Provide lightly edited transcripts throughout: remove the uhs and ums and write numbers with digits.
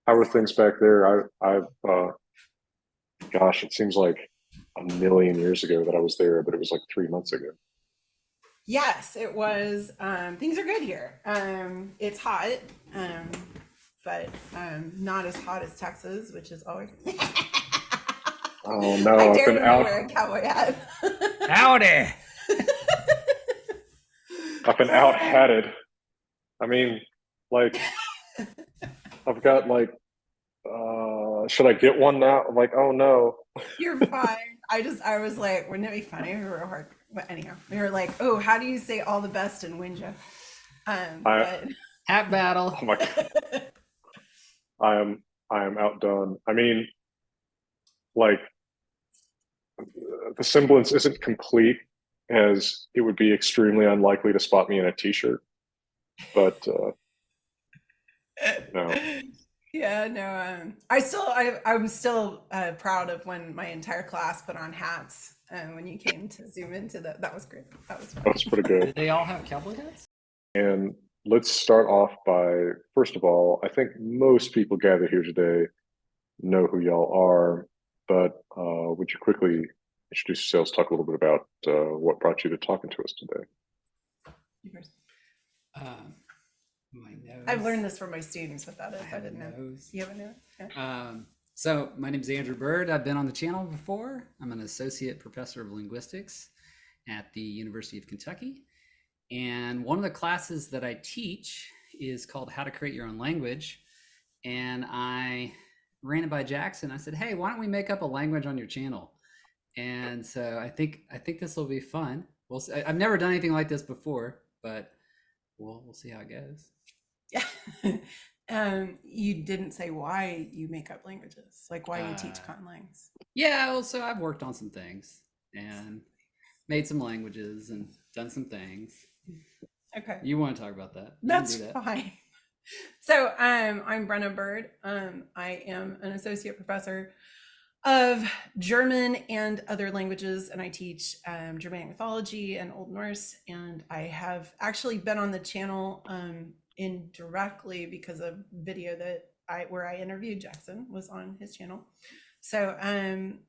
How are things back there? Gosh, it seems like a million years ago that I was there, but it was like 3 months ago. Yes, it was. Things are good here. It's hot, um, but not as hot as Texas, which is always. Oh I no, I've been dared him to out. wear a cowboy hat. Howdy. I've been out hatted. I mean, like I've got like. Should I get one now? I'm like, oh no. You're fine. I was like, wouldn't it be funny if we were hard? But anyhow, we were like, oh, how do you say all the best in Winja? I But Hat battle. oh my, I am I am outdone. I mean, like the semblance isn't complete, as it would be extremely unlikely to spot me in a t-shirt. But no, yeah, no, I'm still proud of when my entire class put on hats when you came to zoom into that was great. That was fun. that's pretty good. Did they all have cowboy hats? And let's start off by, first of all, I think most people gathered here today know who y'all are, but would you quickly introduce yourselves, talk a little bit about what brought you to talking to us today? You first. Um, my nose. I've learned this from my students without it. I If I have a didn't know. nose. You have a nose? Yeah. So my name is Andrew Byrd. I've been on the channel before. I'm an associate professor of linguistics at the University of Kentucky. And one of the classes that I teach is called How to Create Your Own Language. And I ran it by Jackson. I said, hey, why don't we make up a language on your channel? And so I think this will be fun. I've never done anything like this before, but we'll see how it goes. Yeah. You didn't say why you make up languages, like why you teach Conlangs. Yeah, well, so I've worked on some things and made some languages and done some things. Okay. You want to talk about that? You can That's do that. fine. So I'm Brenna Byrd. I am an associate professor of German and other languages, and I teach Germanic mythology and Old Norse. And I have actually been on the channel indirectly because a video that where I interviewed Jackson was on his channel. So,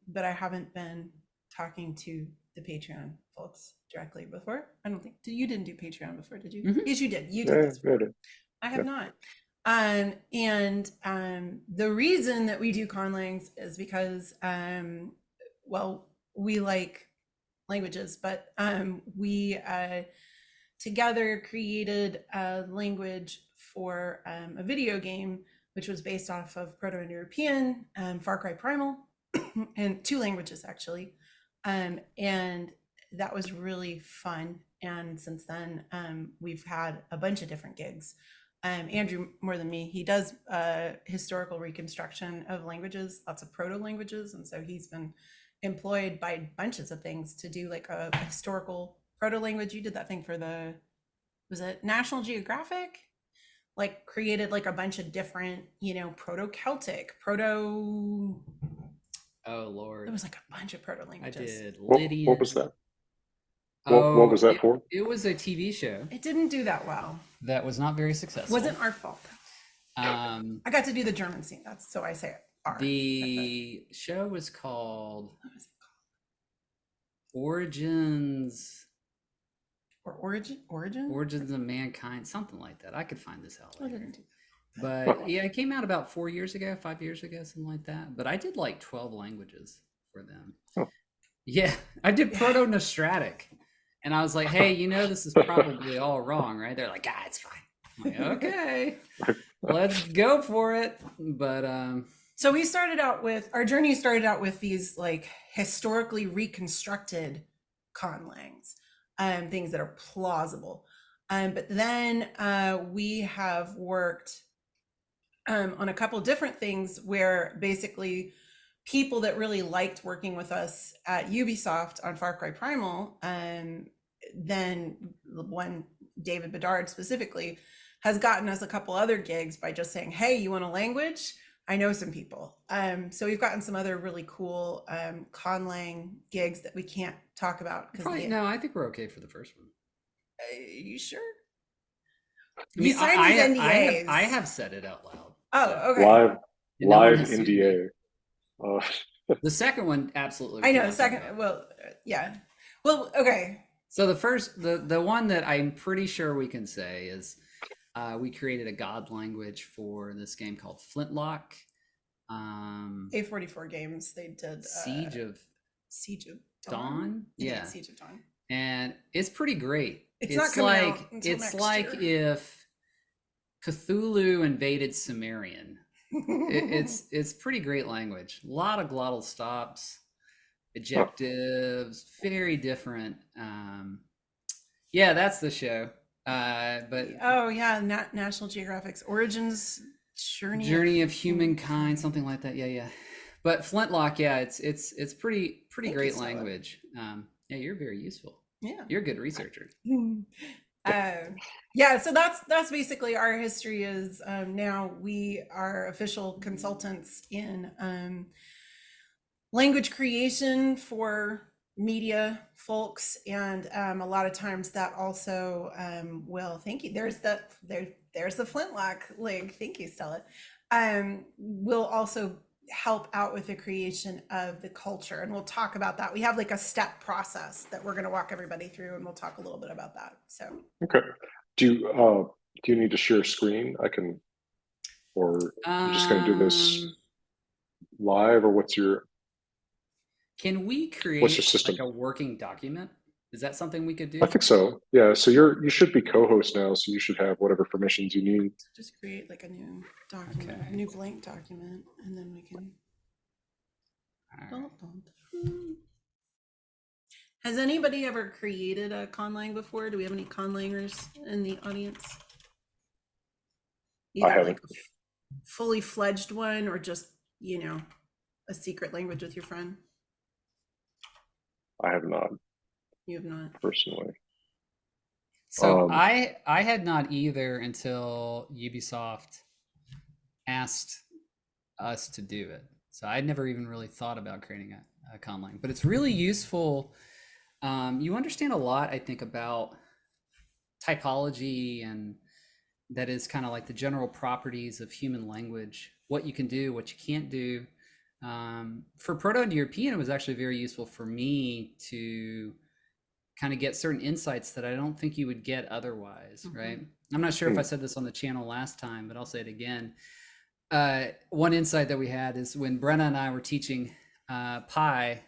but I haven't been talking to the Patreon folks directly before. I don't think you didn't do Patreon before, did you? Mhm. Yes, you did. You did Yeah, this. good. I have Yeah. not. The reason that we do conlangs is because, well, we like languages, but we together created a language for a video game, which was based off of Proto-Indo-European, Far Cry Primal, and two languages actually. And that was really fun. And since then, we've had a bunch of different gigs. Andrew, more than me, he does historical reconstruction of languages, lots of proto languages. And so he's been employed by bunches of things to do like a historical proto language. You did that thing for was it National Geographic? Like created like a bunch of different, proto Celtic, proto. Oh Lord, There was like a bunch of proto I languages. did What Lydian. was that? What Oh, was that for? it was a TV show It didn't do that well. that was not very successful. Wasn't our fault. Um, I got to do the German scene. That's so I say it. Our. the show was called What was it Origins. called? Or origin? Origins of Mankind, something like that. I could find this out I later. didn't do But yeah, it came out about 4 years ago, 5 years ago, something like that. But I did like 12 languages for them. Oh. Yeah, I did Proto-Nostratic. And I was like, hey, this is probably all wrong, right? They're like, it's fine. I'm like, okay, let's go for it. But So we started out with our journey started out with these like historically reconstructed conlangs, things that are plausible. But then we have worked on a couple different things where basically people that really liked working with us at Ubisoft on Far Cry Primal, then one David Bedard specifically has gotten us a couple other gigs by just saying, hey, you want a language? I know some people. So we've gotten some other really cool conlang gigs that we can't talk about. no, I think we're okay for the first one. You sure? I mean, You signed these NDAs. I have said it out loud. Oh, so. okay. And no one live has sued me. NDA. The second one, absolutely. I we know. cannot talk Second, about. well, yeah. Well, okay. So the first, the one that I'm pretty sure we can say is we created a god language for this game called Flintlock. A44 games. They did Siege of Dawn. Yeah. Siege of Dawn. And it's pretty great. It's not coming out until it's next like year. if Cthulhu invaded Sumerian. It's pretty great language. A lot of glottal stops, adjectives, very different. Yeah, that's the show. But oh yeah, National Geographic's Origins Journey of Humankind, something like that. Yeah. But Flintlock, yeah, it's pretty Thank great you, Stella. language. Yeah, you're very useful. Yeah. You're a good researcher. Yeah, so that's basically our history. Is now we are official consultants in language creation for media folks, and a lot of times that also will, thank you, there's the Flintlock link, thank you, Stella, will also help out with the creation of the culture, and we'll talk about that. We have like a step process that we're going to walk everybody through, and we'll talk a little bit about that. So Okay. Do you need to share screen? I can, or you're just going to do this live, or Can we what's create your system? like a working document? Is that something we could do? I think so. Yeah. So you should be co-host now, so you should have whatever permissions you need. just create like a new document, a new blank document, and then we can. All right. Has anybody ever created a conlang before? Do we have any conlangers in the audience? I haven't. Like a fully fledged one, or just, a secret language with your friend? I have not. You have not Personally. So I had not either until Ubisoft asked us to do it. So I'd never even really thought about creating a conlang, but it's really useful. You understand a lot, I think, about typology, and that is kind of like the general properties of human language, what you can do, what you can't do. For Proto-Indo-European, it was actually very useful for me to kind of get certain insights that I don't think you would get otherwise, right? I'm not sure if I said this on the channel last time, but I'll say it again. One insight that we had is when Brenna and I were teaching Pi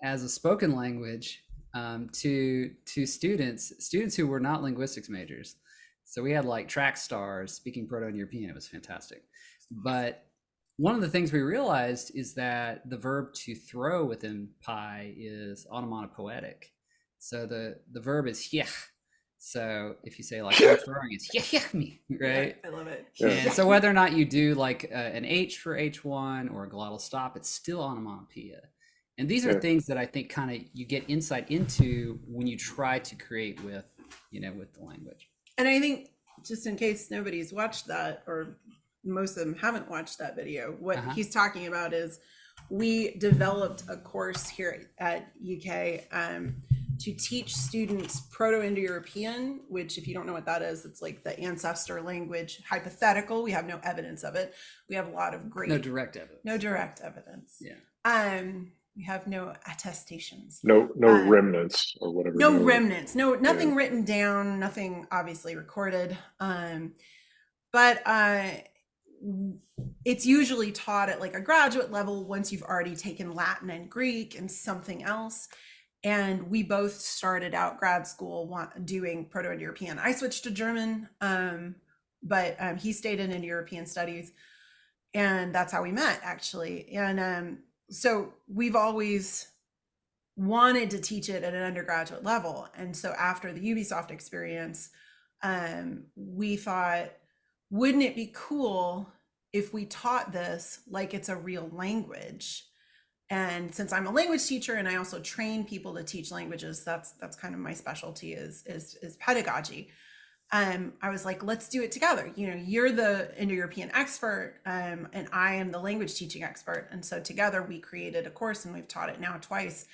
as a spoken language to students who were not linguistics majors. So we had like track stars speaking Proto-Indo-European. It was fantastic. But one of the things we realized is that the verb to throw within Pi is onomatopoetic. So the verb is hiech. So if you say like I'm throwing, it's hiech me, right? Yeah, I love it. And so whether or not you do like an H for H1 or a glottal stop, it's still onomatopoeia. And these are things that I think kind of you get insight into when you try to create with the language. And I think, just in case nobody's watched that, or most of them haven't watched that video, what he's talking about is we developed a course here at UK to teach students Proto-Indo-European, which, if you don't know what that is, it's like the ancestor language, hypothetical. We have no evidence of it. We have a lot of great no direct evidence. Yeah. We have no attestations. No remnants or whatever. No remnants. Nothing written down. Nothing obviously recorded. But it's usually taught at like a graduate level once you've already taken Latin and Greek and something else. And we both started out grad school doing Proto-Indo-European. I switched to German, but he stayed in Indo-European studies, and that's how we met, actually. And so we've always wanted to teach it at an undergraduate level. And so after the Ubisoft experience, we thought, wouldn't it be cool if we taught this like it's a real language? And since I'm a language teacher and I also train people to teach languages, that's kind of my specialty is pedagogy. I was like, let's do it together. You're the Indo-European expert, and I am the language teaching expert. And so together we created a course, and we've taught it now twice.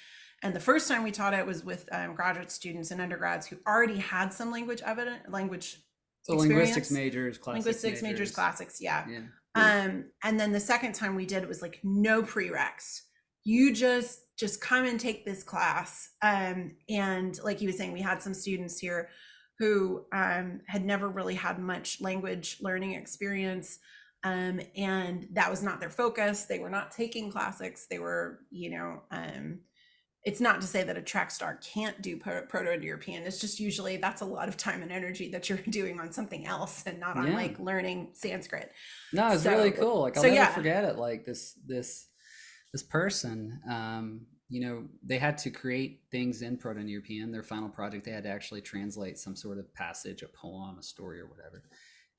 And the first time we taught it was with graduate students and undergrads who already had some language So linguistics majors, classics, yeah. And then the second time we did, it was like no prereqs. You just come and take this class. And like he was saying, we had some students here who had never really had much language learning experience. And that was not their focus. They were not taking classics. They were, it's not to say that a track star can't do Proto-Indo-European. It's just usually that's a lot of time and energy that you're doing on something else and not on like learning Sanskrit. No, it's really cool. Like I'll never forget it. Like this person, they had to create things in Proto-Indo-European. Their final project, they had to actually translate some sort of passage, a poem, a story, or whatever.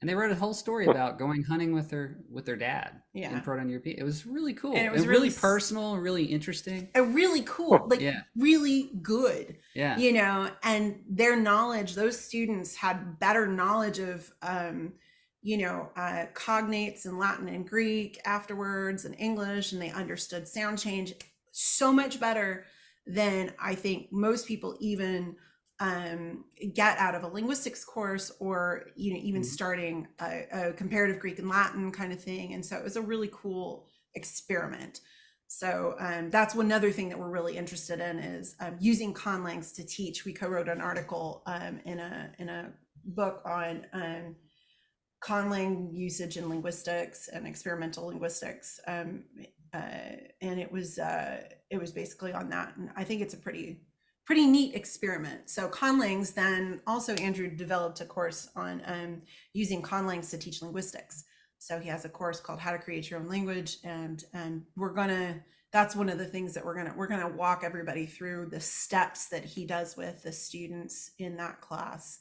And they wrote a whole story about going hunting with their dad in Proto-Indo-European. It was really cool. And it was really personal, really interesting. And really cool, really good. Yeah. And their knowledge, those students had better knowledge of, cognates in Latin and Greek afterwards and English, and they understood sound change so much better than I think most people even get out of a linguistics course or even starting a comparative Greek and Latin kind of thing. And so it was a really cool experiment. So that's one other thing that we're really interested in is using Conlangs to teach. We co-wrote an article in a book on Conlang usage in linguistics and experimental linguistics, and it was basically on that. And I think it's a pretty neat experiment. So Conlangs, then also Andrew developed a course on using Conlangs to teach linguistics. So he has a course called How to Create Your Own Language, and that's one of the things that we're gonna walk everybody through the steps that he does with the students in that class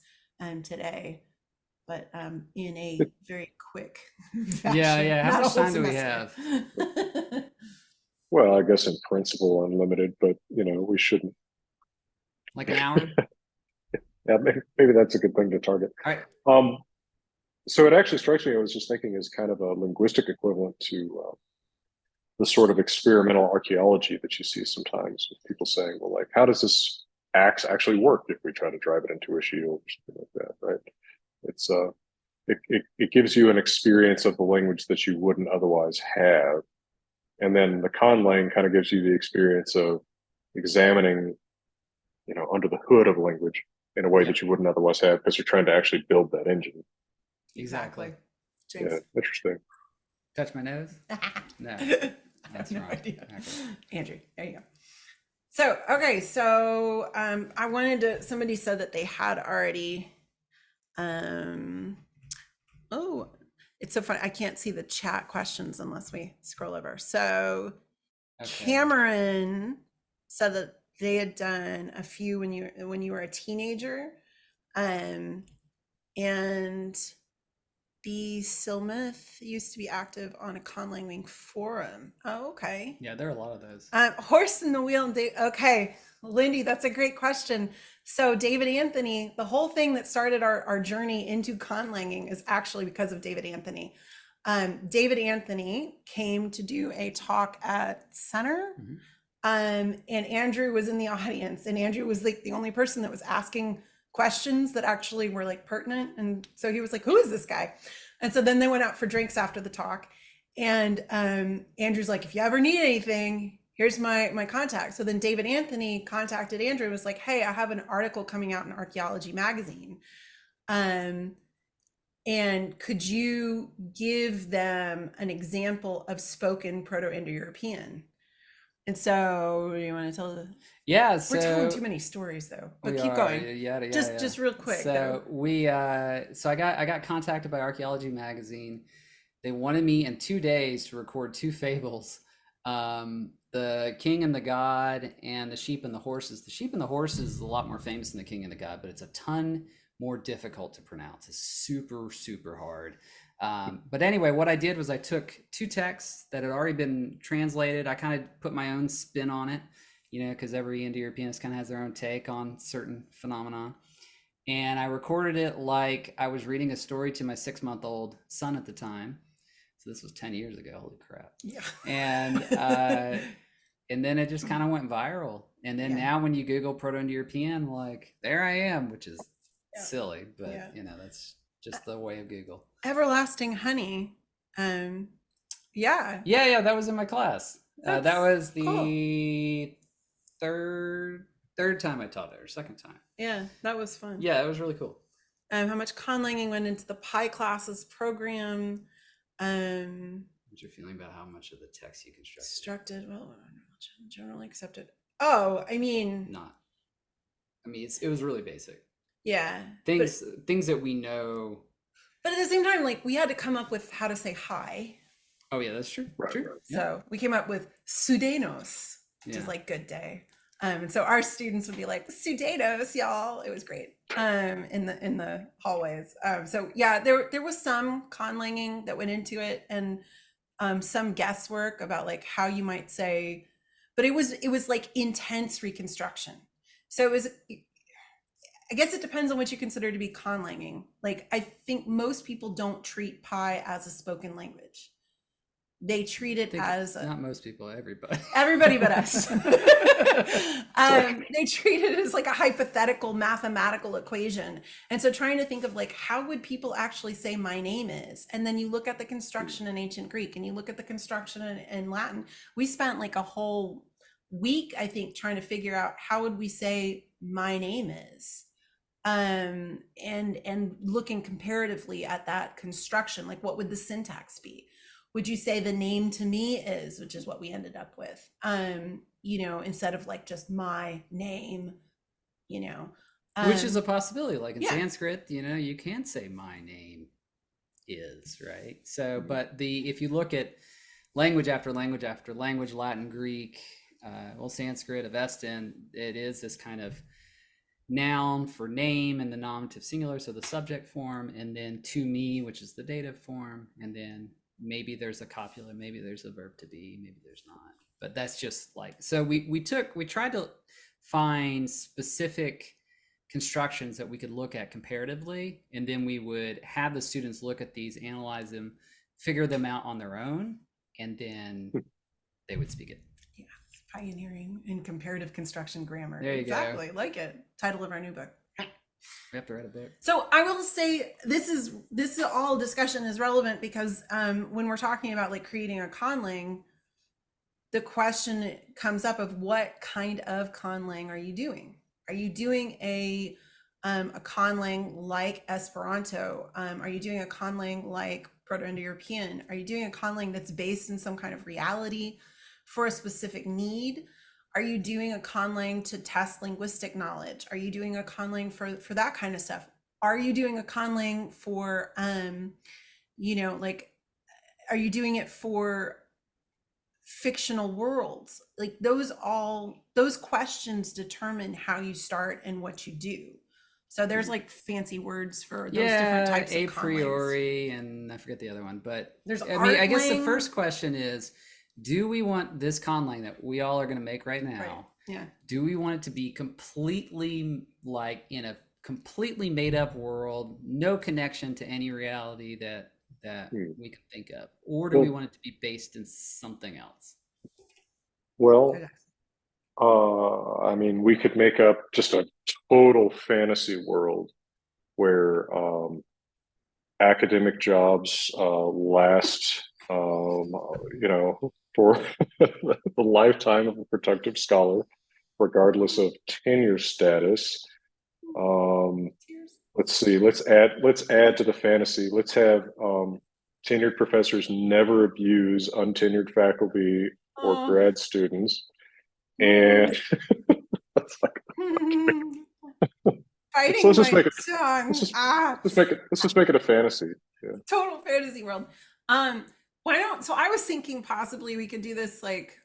today, but in a very quick fashion. Yeah. How much time do we have? Well, I guess in principle unlimited, but we shouldn't. Like an hour? Yeah, maybe that's a good thing to target. All right. So it actually strikes me, I was just thinking, as kind of a linguistic equivalent to the sort of experimental archaeology that you see sometimes with people saying, well, like, how does this axe actually work if we try to drive it into a shield or something like that, right? It's it gives you an experience of the language that you wouldn't otherwise have. And then the conlang kind of gives you the experience of examining under the hood of language in a way that you wouldn't otherwise have because you're trying to actually build that engine. Exactly. James. Yeah, interesting. Touch my nose? No, that's no wrong. idea. Okay. Andrew, there you go. So, okay, so I wanted to, somebody said that they had already, it's so funny. I can't see the chat questions unless we scroll over. So Cameron said that they had done a few when you were a teenager, and B. Silmouth used to be active on a Conlang Wing forum. Oh, okay. Yeah, there are a lot of those. Horse in the Wheel. And okay, Lindy, that's a great question. So David Anthony, the whole thing that started our journey into conlanging is actually because of David Anthony. David Anthony came to do a talk at Center. Mm-hmm. And Andrew was in the audience, and Andrew was like the only person that was asking questions that actually were like pertinent. And so he was like, who is this guy? And so then they went out for drinks after the talk. And Andrew's like, if you ever need anything, here's my contact. So then David Anthony contacted Andrew and was like, hey, I have an article coming out in Archaeology Magazine. And could you give them an example of spoken Proto-Indo-European? And so, you want to tell the? Yeah, we're telling too many stories though. But keep going. Just real quick. So I got contacted by Archaeology Magazine. They wanted me in 2 days to record 2 fables, the King and the God, and the Sheep and the Horses. The Sheep and the Horses is a lot more famous than the King and the God, but it's a ton more difficult to pronounce. It's super, super hard. But anyway, what I did was I took 2 texts that had already been translated. I kind of put my own spin on it, because every Indo-Europeanist kind of has their own take on certain phenomenon. And I recorded it like I was reading a story to my 6-month-old son at the time. So this was 10 years ago. Holy crap. Yeah. And then it just kind of went viral. And then now when you Google Proto-Indo-European, like there I am, which is silly, but that's just the way of Google. Everlasting Honey Yeah. Yeah, that was in my class. That That's was cool. the third time I taught it, or second time. Yeah, that was fun. Yeah, it was really cool. How much conlanging went into the Pi classes program? What's your feeling about how much of the text you Constructed, well, generally accepted. Oh, I mean, Not. I mean, it was really basic yeah, things that we know. but at the same time, like we had to come up with how to say hi. Oh yeah, that's true. Right, True. right. So we came up with Sudanos, which is like good day. And so our students would be like Sudanos, y'all. It was great. In the hallways. So yeah, there was some conlanging that went into it, and some guesswork about like how you might say, but it was like intense reconstruction. So it was, I guess it depends on what you consider to be conlanging. Like I think most people don't treat Pi as a spoken language. They treat it as not most people, everybody. Everybody but us. They treat it as like a hypothetical mathematical equation. And so trying to think of like, how would people actually say my name is? And then you look at the construction in ancient Greek and you look at the construction in Latin. We spent like a whole week, I think, trying to figure out how would we say my name is? And looking comparatively at that construction, like what would the syntax be? Would you say the name to me is, which is what we ended up with, instead of like just my name, which is a possibility. Like in yeah. Sanskrit, you can say my name is, right? So, but if you look at language after language after language, Latin, Greek, Sanskrit, Avestan, it is this kind of noun for name and the nominative singular, so the subject form, and then to me, which is the dative form, and then maybe there's a copula, maybe there's a verb to be, maybe there's not. But that's just like, so we tried to find specific constructions that we could look at comparatively, and then we would have the students look at these, analyze them, figure them out on their own, and then they would speak it. Yeah, pioneering in comparative construction grammar. There you exactly, go. Like it. Title of our new book. We have to write a book. So I will say this is all discussion is relevant because when we're talking about like creating a conlang, the question comes up of what kind of conlang are you doing? Are you doing a conlang like Esperanto? Are you doing a conlang like Proto-Indo-European? Are you doing a conlang that's based in some kind of reality for a specific need? Are you doing a conlang to test linguistic knowledge? Are you doing a conlang for that kind of stuff? Are you doing a conlang for, are you doing it for fictional worlds? Like those questions determine how you start and what you do. So there's like fancy words for those different types of a priori, and I forget the other one, but I guess the first question is, do we want this conlang that we all are going to make right now? Right. Yeah. Do we want it to be completely like in a completely made up world, no connection to any reality that we can think of, or do we want it to be based in something else? Well, I mean, we could make up just a total fantasy world where academic jobs last, for the lifetime of a productive scholar, regardless of tenure status. Let's see. Let's add to the fantasy. Let's have tenured professors never abuse untenured faculty or grad students, and that's like. Let's just make it a fantasy. Yeah. Total fantasy world. So I was thinking possibly we could do this like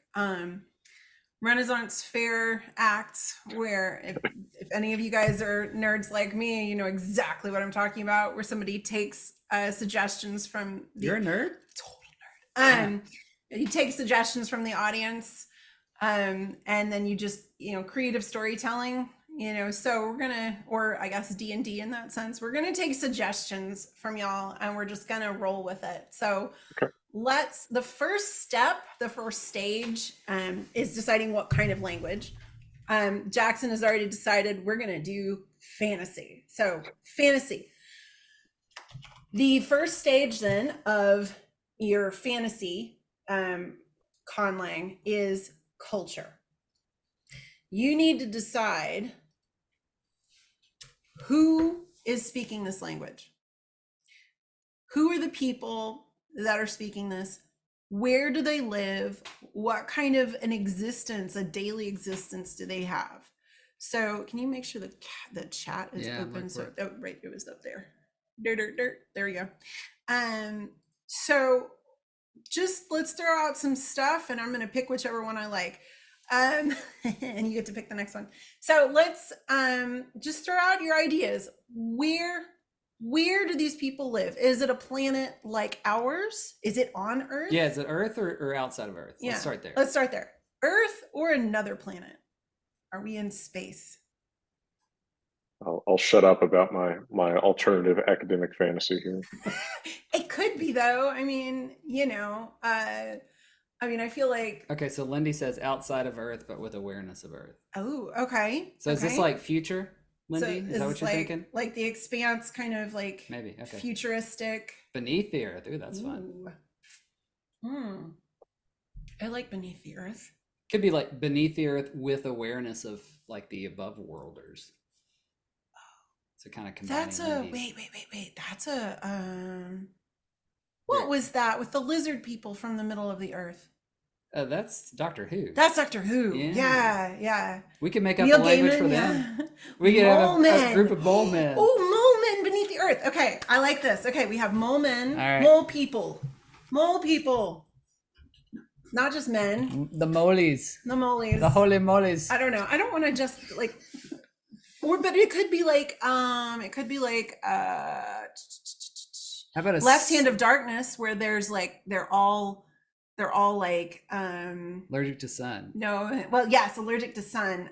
Renaissance Fair act where if any of you guys are nerds like me, you know exactly what I'm talking about, where somebody takes suggestions from You're a nerd? Total nerd. You take suggestions from the audience, and then you just, creative storytelling, so we're gonna, or I guess D&D in that sense, we're gonna take suggestions from y'all and we're just gonna roll with it. So okay. The first step, the first stage is deciding what kind of language. Jackson has already decided we're gonna do fantasy. So fantasy. The first stage then of your fantasy conlang is culture. You need to decide who is speaking this language. Who are the people that are speaking this? Where do they live? What kind of an existence, a daily existence, do they have? So can you make sure that the chat is open? So right, it was up there. There we go. So just let's throw out some stuff, and I'm going to pick whichever one I like. And you get to pick the next one. So let's just throw out your ideas. Where do these people live? Is it a planet like ours? Is it on Earth? Yeah, is it Earth or outside of Earth? Yeah. Let's start there. Let's start there. Earth or another planet? Are we in space? I'll shut up about my alternative academic fantasy here. It could be, though. I mean, I feel like... Okay, so Lindy says outside of Earth, but with awareness of Earth. Oh, okay. So is this like future, Lindy? So is that what you're thinking? Like the Expanse, kind of like maybe futuristic. Beneath the Earth. Ooh, that's fun. I like Beneath the Earth. Could be like beneath the Earth with awareness of like the above worlders. So kind of combining. That's a wait. That's a what was that with the lizard people from the middle of the Earth? That's Doctor Who. That's Doctor Who. Yeah. We can make up a language for them. Yeah. We can have a group of mole men. Oh, mole men beneath the Earth. Okay, I like this. Okay, we have mole men, mole people. Not just men. The molies. The molies. The holy molies. I don't know. I don't want to just like, but it could be like, how about a Left Hand of Darkness, where there's like, they're all like, allergic to sun. No, well, yes, allergic to sun.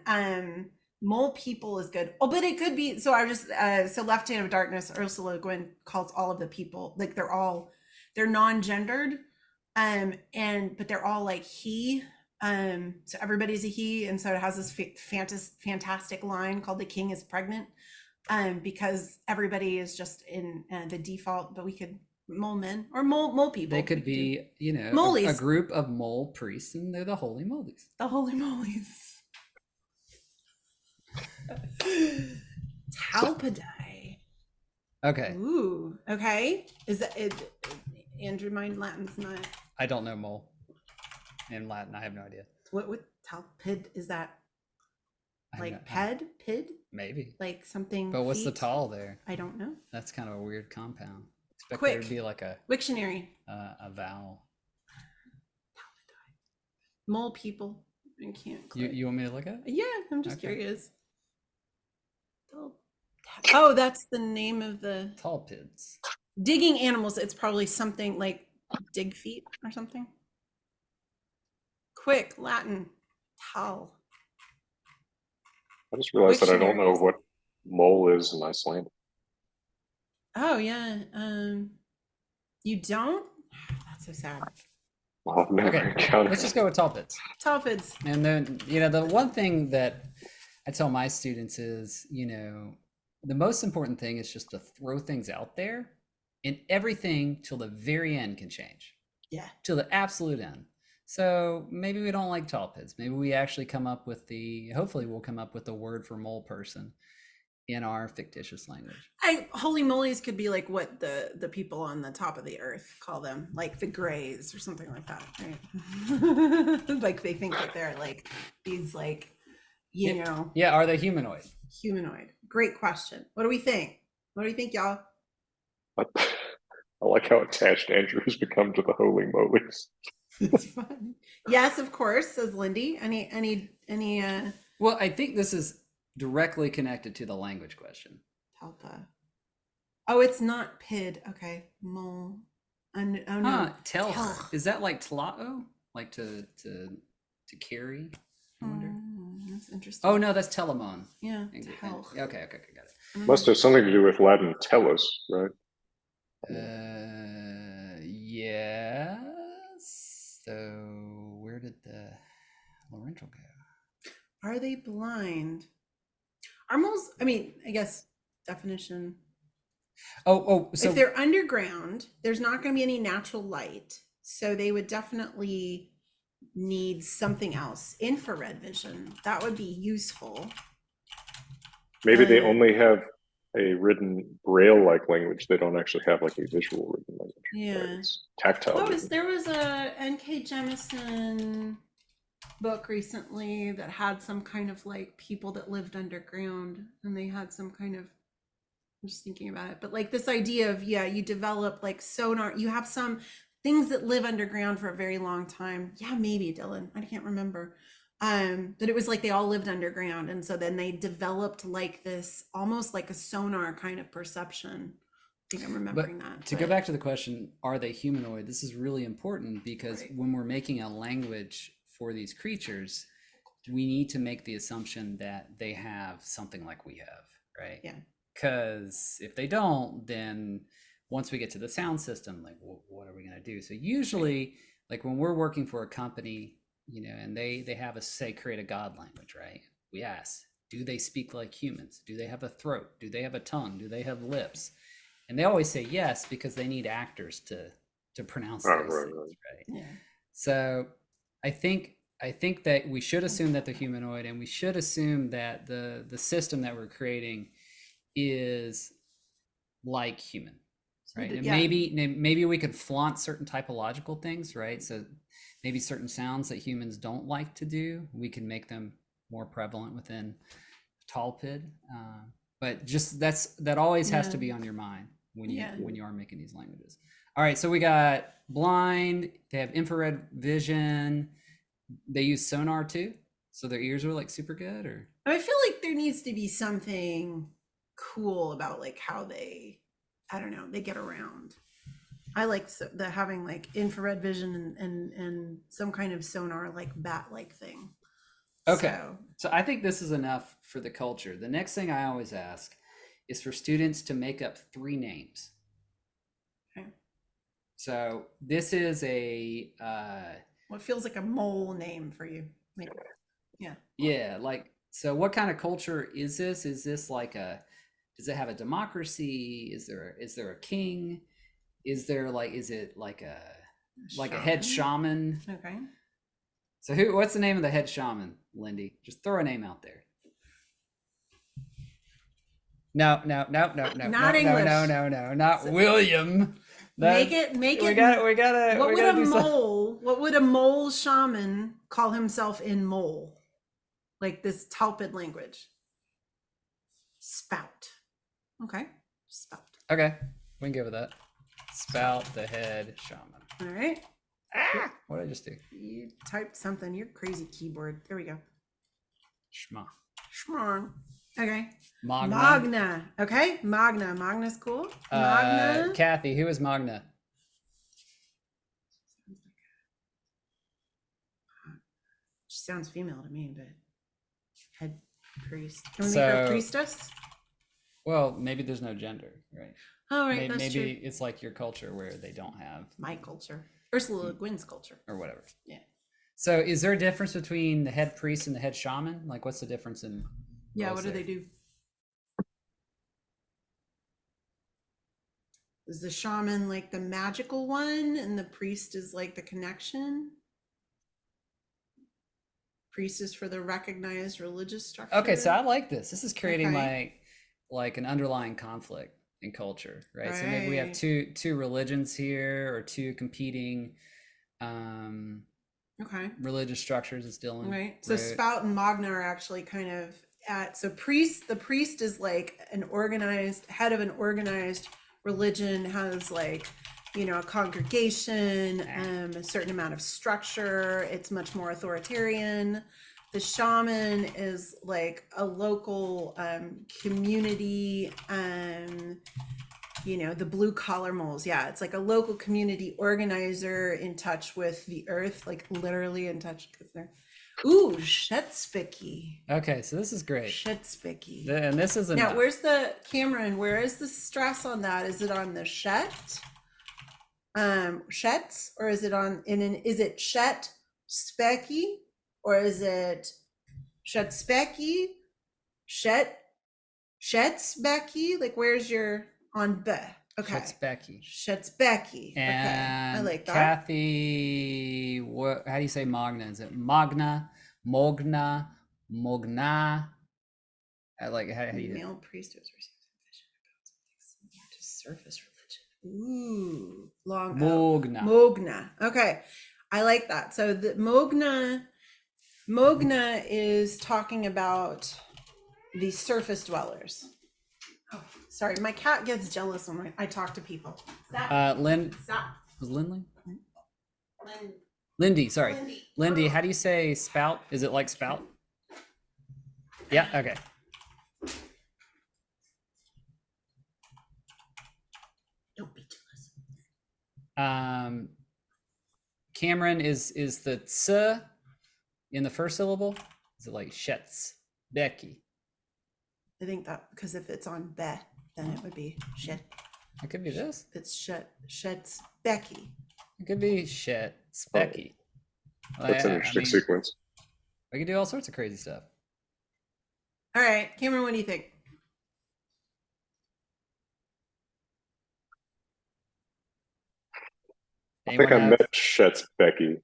Mole people is good. Oh, but it could be, so so Left Hand of Darkness, Ursula Le Guin calls all of the people, like they're non-gendered. But they're all like he, so everybody's a he, and so it has this fantastic line called "The King is Pregnant," because everybody is just in the default. But we could mole men or mole people. They could be, a group of mole priests, and they're the holy molies. The holy molies. Talpidae. Okay. Ooh. Okay. Is that it? Andrew, mine Latin's not. I don't know mole in Latin. I have no idea. What talpid is that? Like pid? Maybe. Like something. But what's the tall there? I don't know. That's kind of a weird compound. Expect there to be like a Wiktionary. A vowel. Mole people. I can't. Click. You want me to look at it? Yeah, I'm just curious. Oh, that's the name of the talpids. Digging animals. It's probably something like dig feet or something. Quick, Latin. Tal. I just realized that I don't know what mole is in Icelandic. Oh yeah. You don't? That's so sad. Well, I've never encountered. Let's just go with talpids. Talpids. And then the one thing that I tell my students is, the most important thing is just to throw things out there, and everything till the very end can change. Yeah. Till the absolute end. So maybe we don't like talpids. Maybe we actually hopefully we'll come up with the word for mole person in our fictitious language. Holy molies could be like what the people on the top of the earth call them, like the Greys or something like that, right? Like they think that they're like these like, Yeah, are they humanoid? Humanoid. Great question. What do we think? What do you think, y'all? I like how attached Andrew has become to the holy molies. It's fun. Yes, of course, says Lindy. Any Well, I think this is directly connected to the language question. Talpa. Oh, it's not pid. Okay. Mole. Oh no. Telch. Is that like tla'o? Like to carry? I wonder. That's interesting. Oh no, that's telemon. Yeah. Okay, got it. Must have something to do with Latin tellus, right? Yes. So where did the laryngeal go? Are they blind? Are moles, I guess definition. So if they're underground, there's not going to be any natural light. So they would definitely need something else. Infrared vision, that would be useful. Maybe they only have a written braille-like language. They don't actually have like a visual written language. Yeah. Right? It's tactile. There was a N.K. Jemisin book recently that had some kind of like people that lived underground, and they had some kind of, I'm just thinking about it, but like this idea of, yeah, you develop like sonar, you have some things that live underground for a very long time. Yeah, maybe, Dylan, I can't remember. But it was like they all lived underground, and so then they developed like this almost like a sonar kind of perception. I think I'm remembering that. To go back to the question, are they humanoid? This is really important because when we're making a language for these creatures, we need to make the assumption that they have something like we have, right? Yeah. Because if they don't, then once we get to the sound system, like what are we going to do? So usually, like when we're working for a company, you know, and they have us say create a God language, right? We ask, do they speak like humans? Do they have a throat? Do they have a tongue? Do they have lips? And they always say yes because they need actors to pronounce those things, right? Yeah. So I think that we should assume that they're humanoid, and we should assume that the system that we're creating is like human, right? And maybe we could flaunt certain typological things, right? So maybe certain sounds that humans don't like to do, we can make them more prevalent within Talpid. But just that always has to be on your mind when you are making these languages. All right, so we got blind, they have infrared vision, they use sonar too, so their ears are like super good. Or I feel like there needs to be something cool about like how they, I don't know, they get around. I like the having like infrared vision and some kind of sonar like bat-like thing. Okay, so I think this is enough for the culture. The next thing I always ask is for students to make up 3 names. Okay. So this is what feels like a mole name for you. Like, yeah, like, so what kind of culture is this? Is this like does it have a democracy? Is there a king? Is it like a head shaman? Okay. So what's the name of the head shaman, Lindy? Just throw a name out there. No, not William. Make it. We gotta. What would a mole shaman call himself in mole? Like this Talpid language. Spout. Okay. Spout. Okay, we can go with that. Spout the head shaman. All right. What did I just do? You typed something. You're crazy keyboard. There we go. Shma. Okay. Magna. Okay. Magna. Magna's cool. Magna. Kathy, who is Magna? She sounds female to me, but head priest. Can we make her a priestess? Well, maybe there's no gender, right? Oh, right. Maybe that's true. it's like your culture where they don't have my culture. Ursula Le Guin's culture. Or whatever. Yeah. So is there a difference between the head priest and the head shaman? Like, what's the difference in? Yeah, what do they do? Is the shaman like the magical one and the priest is like the connection? Priest is for the recognized religious structure. Okay, so I like this. This is creating like an underlying conflict in culture, right? So maybe we have two religions here, or 2 competing religious structures, as Dylan. Right. So Spout and Magna are actually kind of the priest is like an organized head of an organized religion, has like, you know, a congregation, a certain amount of structure. It's much more authoritarian. The shaman is like a local community, you know, the blue collar moles. Yeah, it's like a local community organizer in touch with the earth, like literally in touch with their. Ooh, Shetspicky. Okay, so this is great. Shetspicky. And this is now. Where's the Cameron? Where is the stress on that? Is it on the Shet? Shets, or is it on is it Shet Specky, or is it Shet Specky? Shet Specky? Like, where's your On be. Okay. Schätzbecki. Schätzbecki. Okay. And I like that. Kathy, what? How do you say Magna? Is it Magna, Mogna, Mogna? I like how do you do? Male priest who has received vision about something similar to surface religion. Ooh, long O. Mogna. Mogna. Okay, I like that. So the Mogna is talking about the surface dwellers. Oh, sorry, my cat gets jealous when I talk to people. Stop. Stop. Was Lindley? Lynn. Lindy, sorry. Lindy. Lindy, how do you say spout? Is it like spout? Yeah, okay. Don't be jealous. Cameron, is the ts in the first syllable? Is it like Schätz, Becky? I think that because if it's on be, then it would be shit. It could be this. It's shit's Becky. It could be Schätz, Becky. That's an interesting sequence. We could do all sorts of crazy stuff. All right, Cameron, what do you think? I think I met Chet's Becky.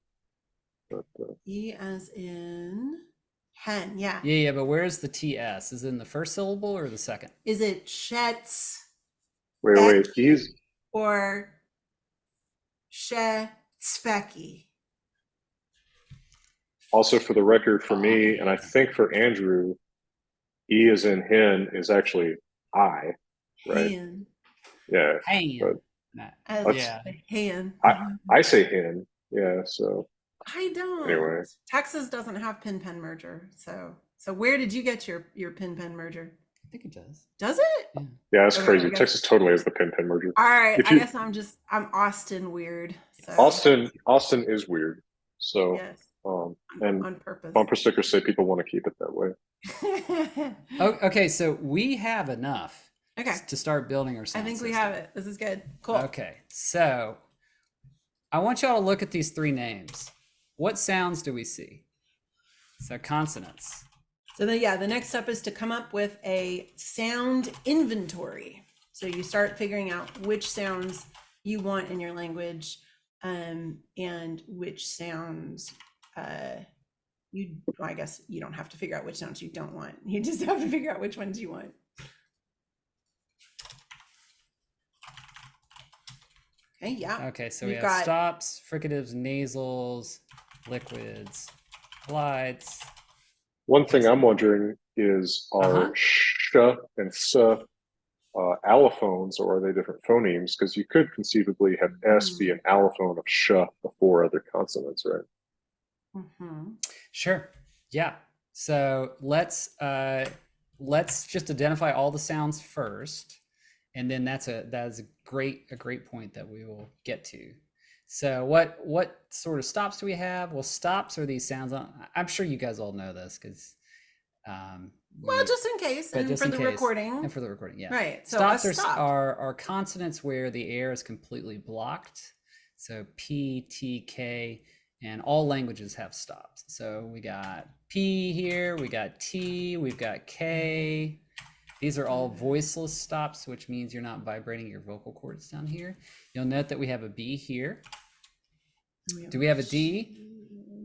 But, E as in hen, yeah. Yeah, but where's the TS? Is it in the first syllable or the second? Is it Shet's wait, he's or Shetzbecky? Also, for the record, for me, and I think for Andrew, E as in hen is actually I, right? Hen. Yeah. Hen. As Yeah. hen. I say hen. Yeah. So I don't. Anyway. Texas doesn't have pin merger. So where did you get your pin merger? I think it does. Does it? Yeah, that's Okay, crazy. I guess- Texas totally has the pin merger. All right. If I you- guess I'm Austin weird. So Austin is weird. So yes. and On purpose. bumper stickers say people want to keep it that way. Okay, so we have enough Okay. to start building our I sound think we system. have it. This is good. Cool. Okay, so I want y'all to look at these three names. What sounds do we see? So consonants. So the next step is to come up with a sound inventory. So you start figuring out which sounds you want in your language, and which sounds I guess you don't have to figure out which sounds you don't want. You just have to figure out which ones you want. Okay, yeah. Okay, so we We've have got- stops, fricatives, nasals, liquids, glides. One thing I'm wondering is, are sh and s allophones, or are they different phonemes? Because you could conceivably have s be an allophone of sh before other consonants, right? Mm-hmm. Sure. Yeah. So let's just identify all the sounds first, and then that is a great point that we will get to. So what sort of stops do we have? Well, stops are these sounds. I'm sure you guys all know this because Well, just in case, and for the recording. and for the recording, yeah. Right. So Stops a stop. are consonants where the air is completely blocked. So P, T, K, and all languages have stops. So we got P here, we got T, we've got K. These are all voiceless stops, which means you're not vibrating your vocal cords down here. You'll note that we have a B here. Do we have a D?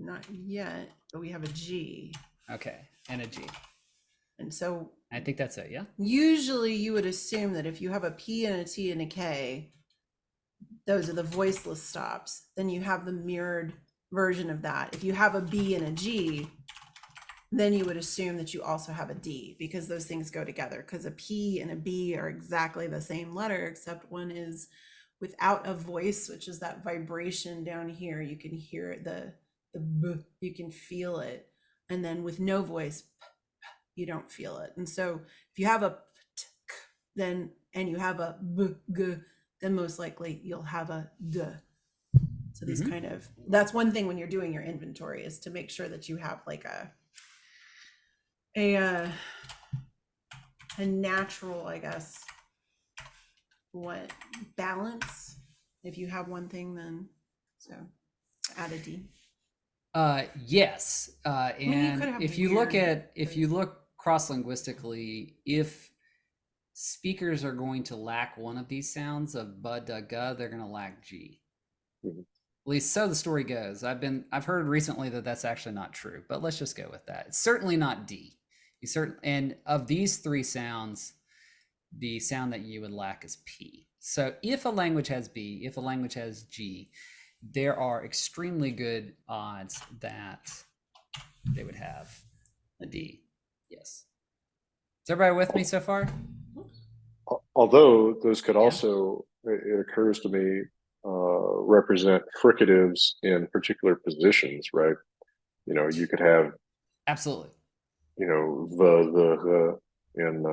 Not yet, but we have a G. Okay, and a G. And so I think that's it, yeah? usually you would assume that if you have a P and a T and a K, those are the voiceless stops. Then you have the mirrored version of that. If you have a B and a G, then you would assume that you also have a D, because those things go together, because a P and a B are exactly the same letter, except one is without a voice, which is that vibration down here. You can hear it, the B, you can feel it. And then with no voice, you don't feel it. And so if you have a p, k, then, and you have a b, g, then most likely you'll have a d. So these kind of, that's one thing when you're doing your inventory, is to make sure that you have like a natural, I guess, what balance. If you have one thing, then so add a D. Yes. mean, you could And have if you look weird at, if you look cross-linguistically, if speakers are going to lack one of these sounds of bud, duh, guh. They're going to lack G. Mhm. At least so the story goes. I've heard recently that that's actually not true, but let's just go with that. It's certainly not D. And of these three sounds, the sound that you would lack is P. So if a language has B, if a language has G, there are extremely good odds that they would have a D. Yes. Is everybody with me so far? Although those could Yeah. also, it occurs to me, represent fricatives in particular positions, right? You know, you could have, Absolutely. you know, the in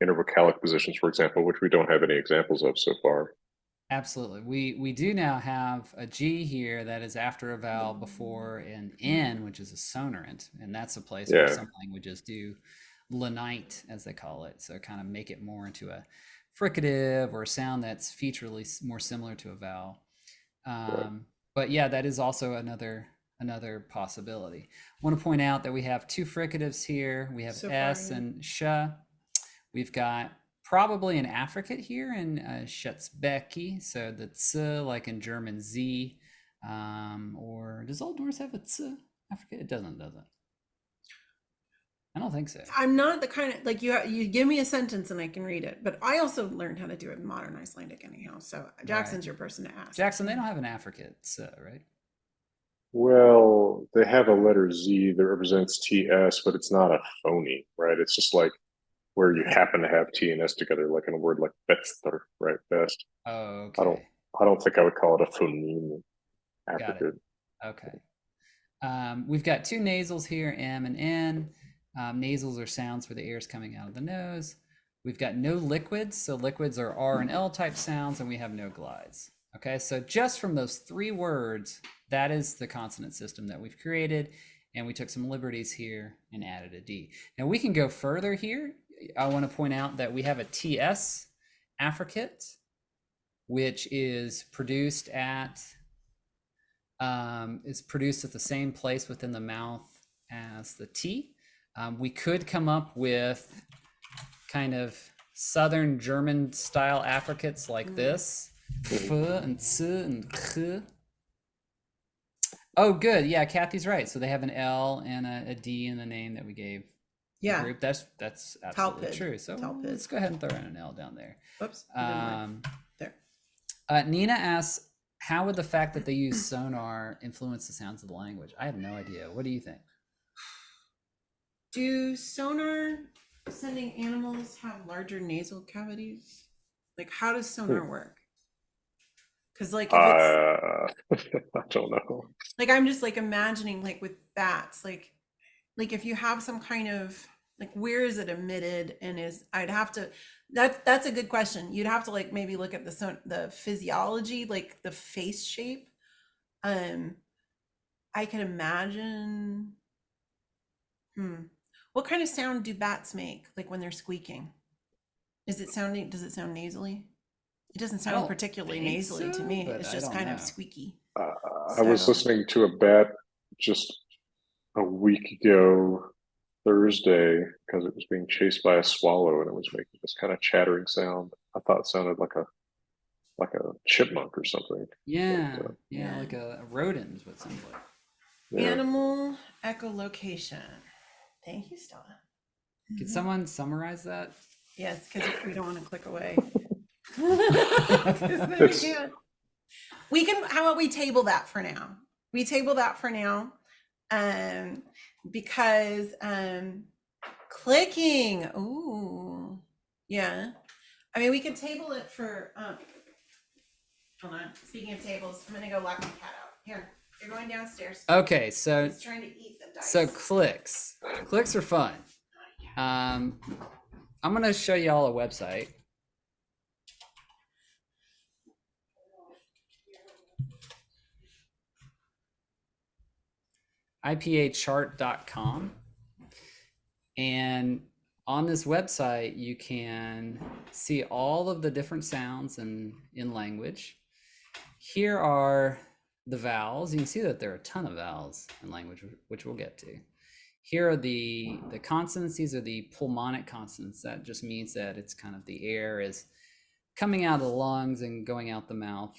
intervocalic positions, for example, which we don't have any examples of so far. Absolutely. We do now have a G here that is after a vowel before an N, which is a sonorant. And that's a place where Yeah. some languages do lanite, as they call it. So kind of make it more into a fricative or a sound that's featurely more similar to a vowel. But yeah, that is also another possibility. I want to point out that we have two fricatives here. We have So S far, yeah. and sh. We've got probably an affricate here in Schutzbecki, so the ts like in German Z, or does Old Norse have a ts affricate? It doesn't, does it? I don't think so. I'm not the kind of like you give me a sentence and I can read it, but I also learned how to do it in modern Icelandic anyhow. So Jackson's your person to ask. Jackson, they don't have an affricate ts, right? Well, they have a letter Z that represents TS, but it's not a phony, right? It's just like where you happen to have T and S together, like in a word like Betster, right? Best. Oh, I don't okay. I don't think I would call it a phoneme Got it. affricate. Okay. We've got two nasals here, M and N. Nasals are sounds where the air is coming out of the nose. We've got no liquids, so liquids are R and L type sounds, and we have no glides. Okay, so just from those three words, that is the consonant system that we've created, and we took some liberties here and added a D. Now we can go further here. I want to point out that we have a TS affricate, which is produced at the same place within the mouth as the T. We could come up with kind of Southern German style affricates like this. F and ts and k. Oh, good. Yeah, Kathy's right. So they have an L and a D in the name that we gave the group. That's absolutely Talpid. true. So Talpid. let's go ahead and throw in an L down there. Oops. I didn't mind. There. Nina asks, how would the fact that they use sonar influence the sounds of the language? I have no idea. What do you think? Do sonar sending animals have larger nasal cavities? Like, how does sonar work? Because, like, if it's I don't know. like, I'm just like imagining, like, with bats, like if you have some kind of like, where is it emitted? And I'd have to. That's a good question. You'd have to like maybe look at the physiology, like the face shape. I can imagine. What kind of sound do bats make, like when they're squeaking? Does it sound nasally? It doesn't sound particularly nasally to me. It's just kind of squeaky. I was listening to a bat just a week ago, Thursday, because it was being chased by a swallow and it was making this kind of chattering sound. I thought it sounded like a chipmunk or something. Yeah, But, yeah, like a rodent is what it sounds like. yeah. Animal echolocation. Thank you, Stella. Could someone summarize that? Yes, because we don't want to click away. We can. How about we table that for now? We table that for now, because clicking. Ooh, yeah. I mean, we could table it for. Hold on. Speaking of tables, I'm gonna go lock my cat out. Here, you're going downstairs. Okay, so He's trying to eat the dice. so clicks are fun. I'm gonna show you all a website. IPAchart.com, and on this website you can see all of the different sounds in language. Here are the vowels. You can see that there are a ton of vowels in language, which we'll get to. here are the consonants. These are the pulmonic consonants. That just means that it's kind of the air is coming out of the lungs and going out the mouth.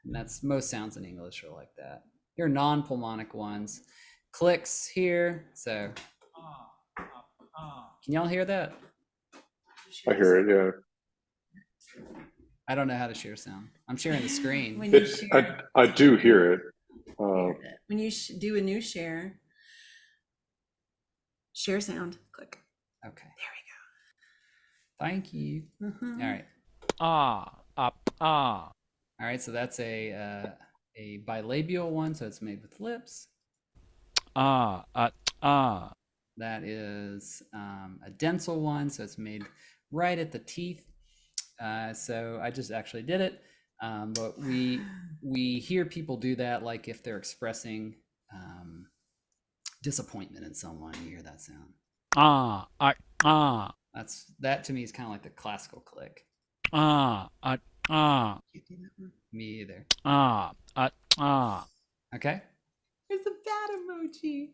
And that's most sounds in English are like that. Here are non-pulmonic ones. Clicks here. So can y'all hear that? I hear it. Yeah. I don't know how to share sound. I'm sharing the screen. When you share, I do hear it. when you do a new share sound, click. Okay. There Thank you. we go. All right. All right. So that's a bilabial one. So it's made with lips. That is a dental one. So it's made right at the teeth. So I just actually did it. But we hear people do that, like if they're expressing disappointment in someone, you hear that sound. That to me is kind of like the classical click. Me either. Okay. There's a bat emoji.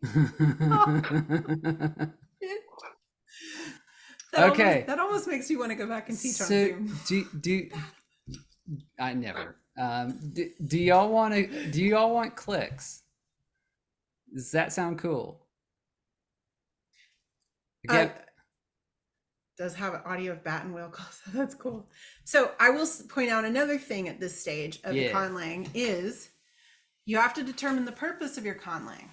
Okay. That almost makes you want to go back and teach on So Zoom. do I never. Do y'all want clicks? Does that sound cool? Again, Does have an audio of bat and whale calls. That's cool. So I will point out another thing at this stage of the conlang is you have to determine the purpose of your conlang.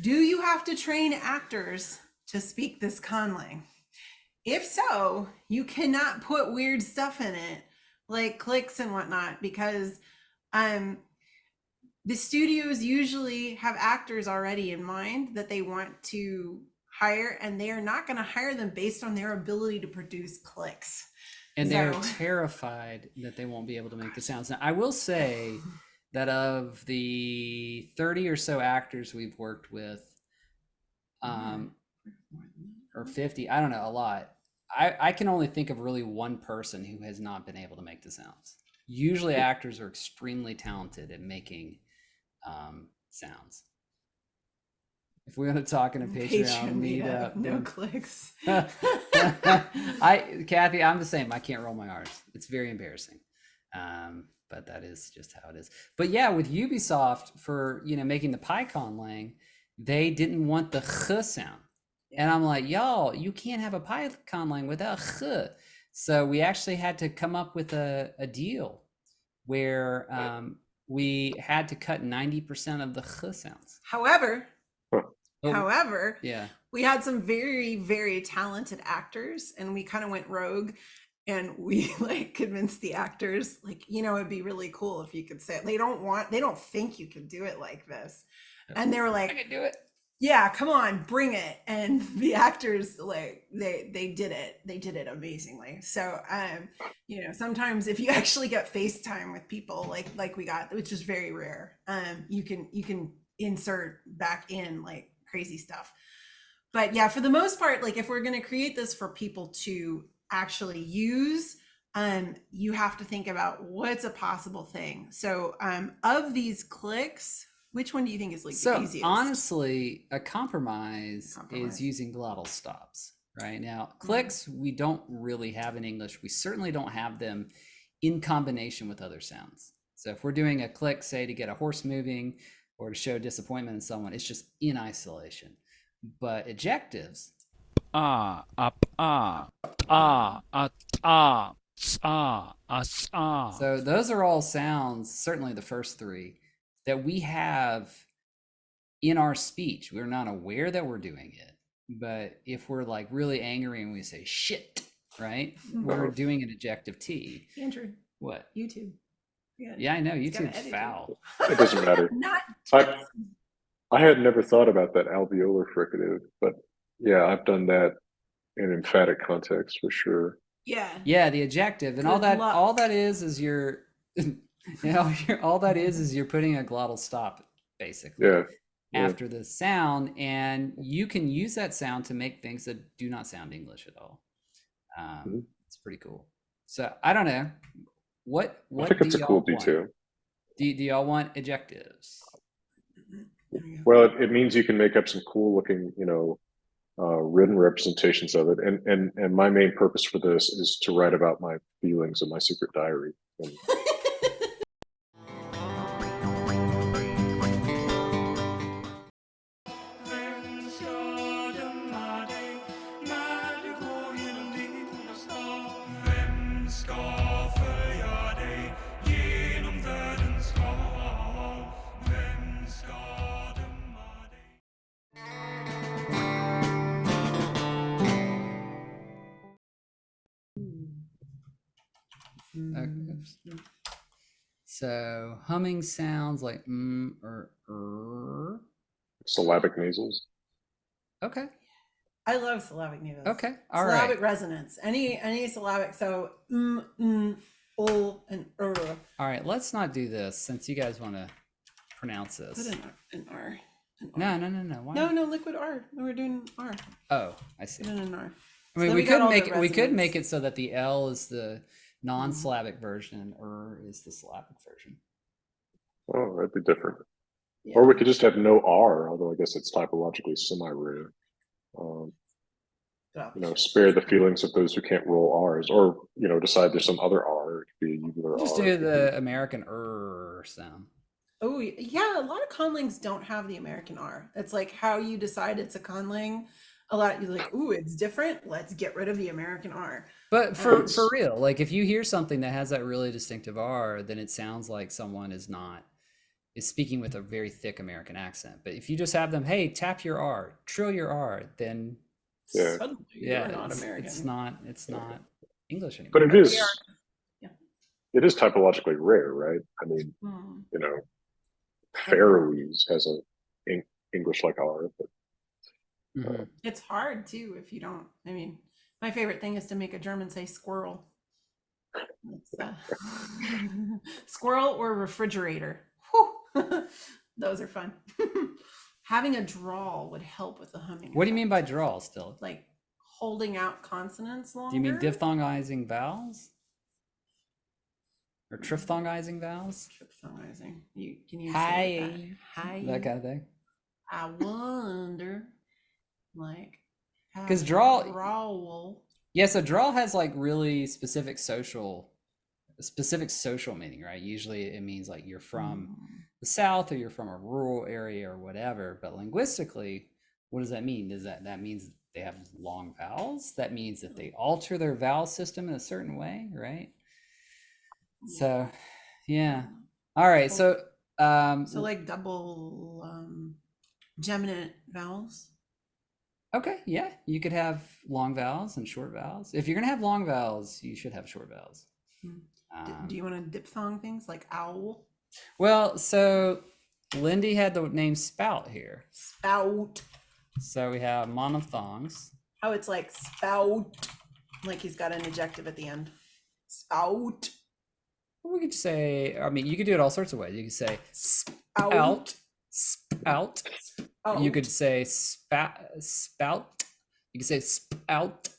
Do you have to train actors to speak this conlang? If so, you cannot put weird stuff in it like clicks and whatnot, because the studios usually have actors already in mind that they want to hire, and they are not going to hire them based on their ability to produce clicks. And they're terrified that they won't be able to make the sounds. Now, I will say that of the 30 or so actors we've worked with, or 50, I don't know, a lot. I can only think of really one person who has not been able to make the sounds. Usually actors are extremely talented at making sounds. If we're going to talk in a Patreon meetup, no clicks. Kathy, I'm the same. I can't roll my R's. It's very embarrassing. But that is just how it is. But yeah, with Ubisoft for, making the PyCon lang, they didn't want the ch sound. And I'm like, y'all, you can't have a PyCon lang without ch. So we actually had to come up with a deal where we had to cut 90% of the ch sounds. However, yeah, we had some very, very talented actors, and we kind of went rogue, and we convinced the actors, it'd be really cool if you could say it. They don't think you can do it like this. And they were like, I can do it. Yeah, come on, bring it. And the actors, they did it. They did it amazingly. So, sometimes if you actually get FaceTime with people like we got, which is very rare, you can insert back in crazy stuff. But yeah, for the most part, if we're going to create this for people to actually use, you have to think about what's a possible thing. So of these clicks, which one do you think is the easiest? Honestly, a compromise is using glottal stops. Right now, clicks we don't really have in English. We certainly don't have them in combination with other sounds. So if we're doing a click, say to get a horse moving or to show disappointment in someone, it's just in isolation. But ejectives, so those are all sounds, certainly the first three, that we have in our speech. We're not aware that we're doing it, but if we're really angry and we say shit, right? We're doing an ejective T. Andrew, what? YouTube. Yeah, I know YouTube's foul. It doesn't matter. I had never thought about that alveolar fricative, but yeah, I've done that in emphatic context for sure. Yeah, the ejective, and all that is you're all that is you're putting a glottal stop basically after the sound, and you can use that sound to make things that do not sound English at all. It's pretty cool. So I don't know what I think it's a cool detail. Do y'all want ejectives? Well, it means you can make up some cool looking, written representations of it. And my main purpose for this is to write about my feelings in my secret diary. And So humming sounds like or. syllabic nasals. Okay. I love syllabic nasals. Okay. All syllabic right. resonance. Any syllabic. So and All right. Let's not do this since you guys want to pronounce Put this. an R. No. Why? No, liquid R. No, we're doing R. Oh, I see. Put in an R. I mean, So we got could all make the it. We could make resonance. it so that the L is the non-syllabic version, or is the syllabic version. Oh, that'd be different. Yeah. Or we could just have no R, although I guess it's typologically semi-rare. Spare the feelings of those who can't roll R's, or decide there's some other R. It could be a uvular Just R. do the American sound. Oh yeah, a lot of conlangs don't have the American R. It's like how you decide it's a conlang. A lot you're like, ooh, it's different. Let's get rid of the American R. But for real, like if you hear something that has that really distinctive R, then it sounds like someone is speaking with a very thick American accent. But if you just have them, hey, tap your R, trill your R, then Suddenly you're not American. It's not English anymore. But it is. Yeah. It is typologically rare, right? I mean, Faroese has a English-like R, but it's hard too if you don't. I mean, my favorite thing is to make a German say squirrel. Squirrel or refrigerator. Whew. Those are fun. Having a drawl would help with the humming. What do you mean by drawl still? Like holding out consonants longer? Do you mean diphthongizing vowels? Or triphthongizing vowels? Triphthongizing. Can you hi. say that? Hi. That kind of thing. I wonder, like, because drawl. Yeah, so drawl has like really specific social meaning, right? Usually it means like you're from the South or you're from a rural area or whatever. But linguistically, what does that mean? That means they have long vowels? That means that they alter their vowel system in a certain way, right? So, yeah. All right. So like double geminate vowels. Okay. Yeah. You could have long vowels and short vowels. If you're going to have long vowels, you should have short vowels. Do you want to diphthong things like owl? Well, so Lindy had the name spout here. Spout. So we have monophthongs. Oh, it's like spout. Like he's got an adjective at the end. Spout. We could say, I mean, you could do it all sorts of ways. You could say spout. You could say spout. You could say spout.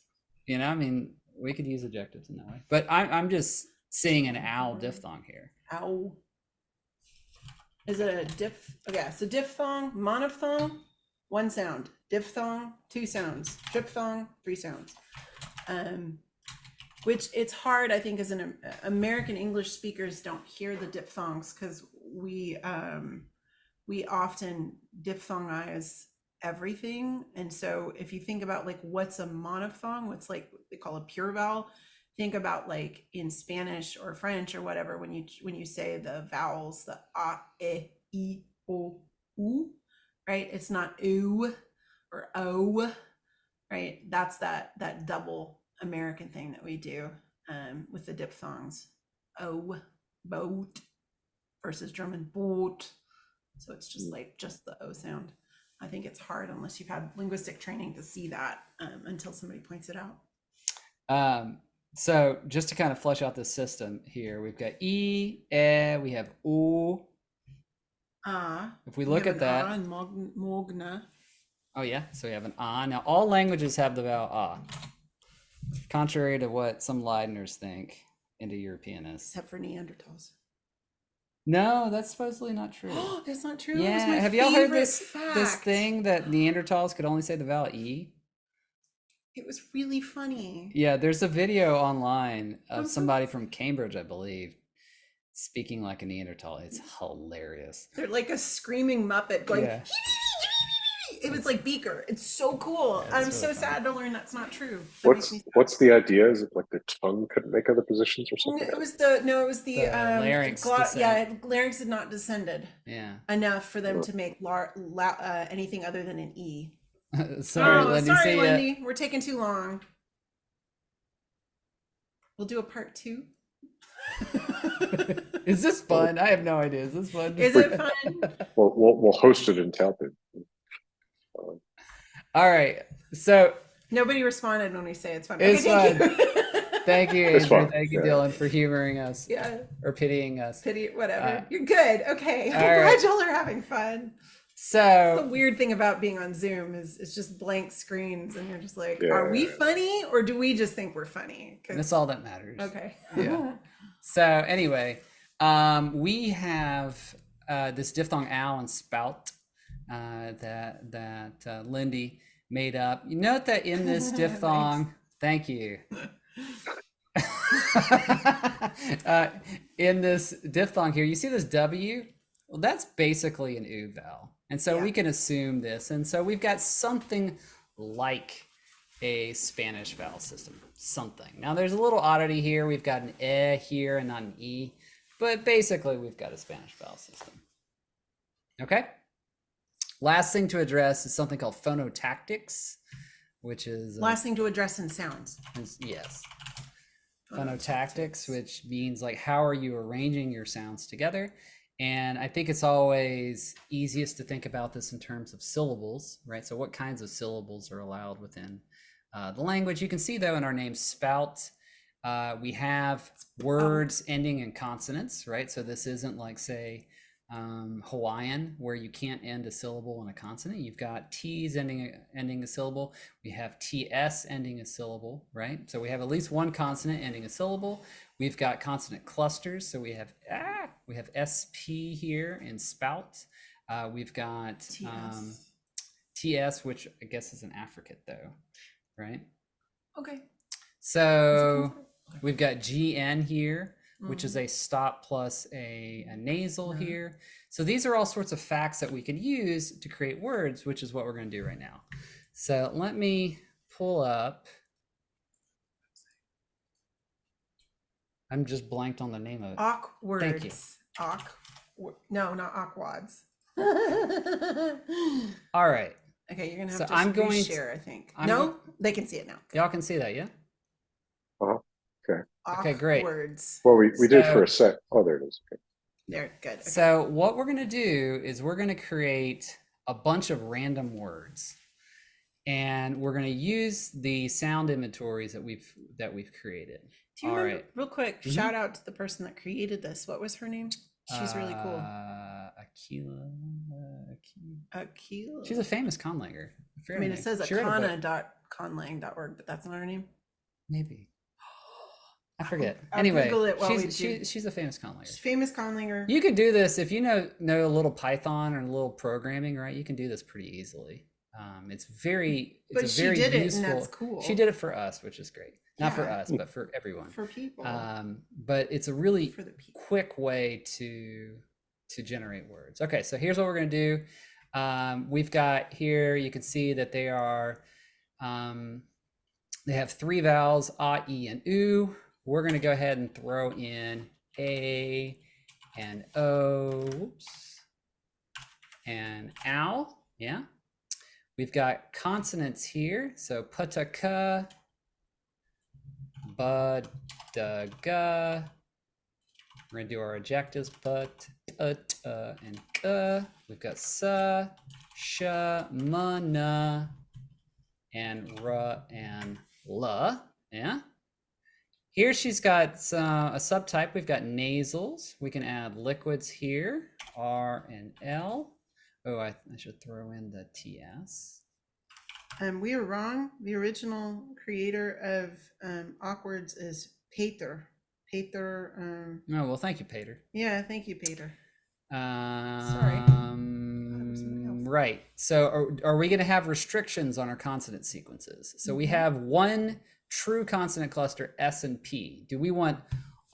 I mean, we could use adjectives in that way. But I'm just seeing an owl diphthong here. Owl. Is it a diff? Okay, so diphthong, monophthong, one sound. Diphthong, two sounds. Triphthong, three sounds. Which it's hard, I think, as an American English speakers don't hear the diphthongs because we often diphthongize everything. And so if you think about like what's a monophthong, what's like they call a pure vowel, think about like in Spanish or French or whatever when you say the vowels, the a, e, I, o, u, right? It's not oo or o, right? That's that double American thing that we do with the diphthongs. O, boat versus German boot. So it's just like just the O sound. I think it's hard unless you've had linguistic training to see that until somebody points it out. So just to kind of flesh out the system here, we've got E, we have O. If we look at that. And mogna. Oh yeah, so we have an A. Now all languages have the vowel A. Contrary to what some Leidners think, Indo-Europeanists. Except for Neanderthals. No, that's supposedly not true. That's not true. It was Yeah, my have y'all heard favorite this fact. thing that Neanderthals could only say the vowel E? It was really funny. Yeah, there's a video online of Mhm. somebody from Cambridge, I believe, speaking like a Neanderthal. It's hilarious. They're like a screaming Muppet going. Yeah. It was like Beaker. It's so cool. Yeah, I'm it's so really funny. sad to learn that's not true. That makes me sad. What's the idea? Is it like the tongue couldn't make other positions or something? It was the larynx larynx had not descended Yeah. enough for them to make anything other than an E. Sorry, Oh, Lindy. sorry, See ya. Lindy. We're taking too long. We'll do a part 2. Is this fun? I have no idea. Is this fun? Is it fun? We'll host it and tap it. All right. So Nobody responded when we say it's fun. It's okay, fun. Thank you, It's Andrew. fun. Thank you, Yeah. Dylan, for humoring us. Yeah. Or pitying us. Pity, whatever. You're good. Okay. I'm all right. glad y'all are having fun. So The weird thing about being on Zoom is it's just blank screens, and you're just like, Yeah. are we funny or do we just think we're funny? 'Cause- that's all that matters. Okay. Yeah. So anyway, we have this diphthong ow and spout that Lindy made up. You note that in this diphthong, thank you. In this diphthong here, you see this W? Well, that's basically an oo vowel. And so Yeah. we can assume this. And so we've got something like a Spanish vowel system, something. Now there's a little oddity here. We've got an E here and not an E, but basically we've got a Spanish vowel system. Okay. Last thing to address is something called phonotactics, which is Last thing to address in sounds. yes, phonotactics, which means like how are you arranging your sounds together. And I think it's always easiest to think about this in terms of syllables, right? So what kinds of syllables are allowed within the language? You can see though in our name spout, we have words ending in consonants, right? So this isn't like say Hawaiian where you can't end a syllable in a consonant. You've got T's ending a syllable. We have TS ending a syllable, right? So we have at least one consonant ending a syllable. We've got consonant clusters. So we have SP here in spout. We've got TS, which I guess is an affricate though, right? Okay. So we've got GN here, which is a stop plus a nasal here. So these are all sorts of facts that we can use to create words, which is what we're going to do right now. So let me pull up. I'm just blanked on the name of it. Awkwards. Thank you. No, not awkwads. All right. Okay, you're gonna have So to I'm going share, I think. I'm No, go- they can see it now. Y'all can see that, yeah? Okay, great. Awkwards. Well, we did So- for a sec. Oh, there it is. Okay. There, good. Okay. So what we're going to do is we're going to create a bunch of random words, and we're going to use the sound inventories that we've created. Do you all remember, right. real quick, Mhm. shout out to the person that created this. What was her name? She's really cool. Akila. Akila. She's a famous conlanger. I mean, it says She wrote a book. akana.conlang.org, but that's not her name. Maybe. I forget. I'll anyway, Google it while we do. she's a famous conlanger. She's a famous conlanger. You could do this if you know a little Python or a little programming, right? You can do this pretty easily. It's very But she very did it, useful. and that's cool. She did it for us, which is great. Not for Yeah. us, but for everyone. For people. But it's a really For the people. quick way to generate words. Okay, so here's what we're going to do. We've got here, you can see that they are, they have 3 vowels, a, e, and u. We're going to go ahead and throw in a and o, whoops, and ow, yeah. We've got consonants here, so putaka, bud, da, ga. We're going to do our ejectives, but, and ka. We've got sa, sha, ma, na, and ra, and la, yeah. Here she's got a subtype. We've got nasals. We can add liquids here, R and L. Oh, I should throw in the TS. We are wrong. The original creator of Awkwards is Pater. Peter. Oh, well, thank you, Pater. Yeah, thank you, Peter. Right. So are we going to have restrictions on our consonant sequences? So we have one true consonant cluster, S and P. Do we want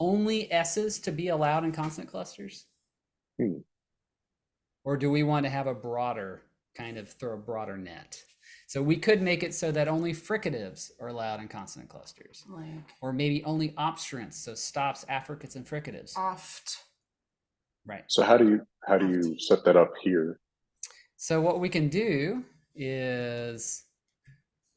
only S's to be allowed in consonant clusters? Or do we want to have a broader, kind of throw a broader net? So we could make it so that only fricatives are allowed in consonant clusters. Or maybe only obstruents, so stops, affricates, and fricatives. Oft. Right. So how do you set that up here? So what we can do is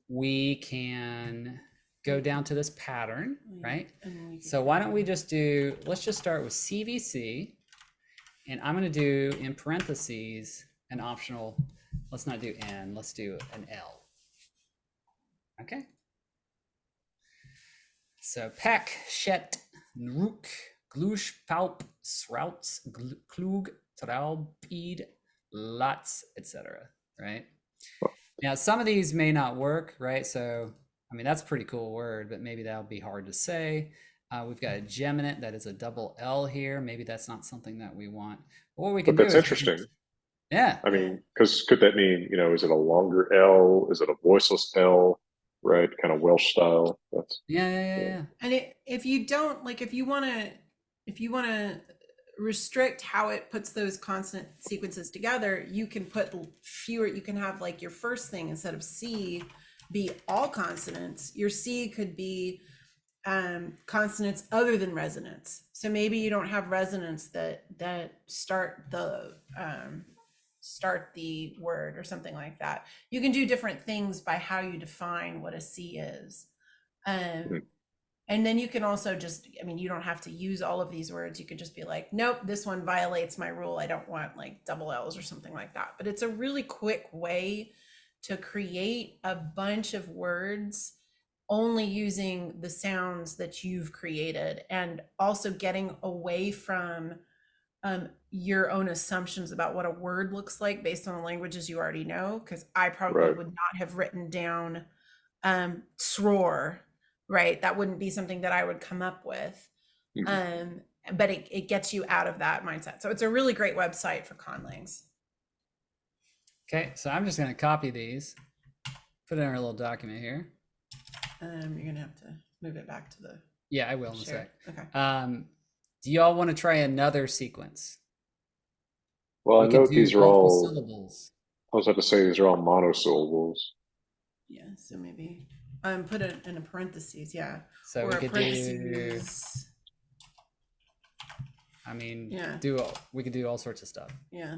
we can go down to this pattern, right? So why don't we just do, let's just start with CVC, and I'm going to do in parentheses an optional, let's not do N, let's do an L. Okay. So peck, shet, nrook, glush, palp, srouts, klug, traub, peed, lots, etc. Right? Now, some of these may not work, right? So, I mean, that's a pretty cool word, but maybe that'll be hard to say. We've got a geminate that is a double L here. Maybe that's not something that we want. But what we can do is... But that's interesting. Yeah. I mean, because could that mean, is it a longer L? Is it a voiceless L? Right? Kind of Welsh style. That's yeah. And if you don't, like, if you want to restrict how it puts those consonant sequences together, you can put fewer, you can have like your first thing, instead of C, be all consonants. Your C could be consonants other than resonants. So maybe you don't have resonants that start the word or something like that. You can do different things by how you define what a C is. And then you can also just, I mean, you don't have to use all of these words. You could just be like, nope, this one violates my rule. I don't want like double L's or something like that. But it's a really quick way to create a bunch of words only using the sounds that you've created, and also getting away from your own assumptions about what a word looks like based on the languages you already know. Because I probably would not have written down sroar, right? That wouldn't be something that I would come up with. But it gets you out of that mindset. So it's a really great website for Conlangs. Okay, so I'm just going to copy these, put it in our little document here. You're going to have to move it back to the... Yeah, I will in a sec. Okay. Do y'all want to try another sequence? Well, I note these are all syllables. I was about to say these are all monosyllables. Yeah, so maybe put it in a parentheses, yeah. So or we a could parentheses. I mean, Yeah. we could do all sorts of stuff. Yeah.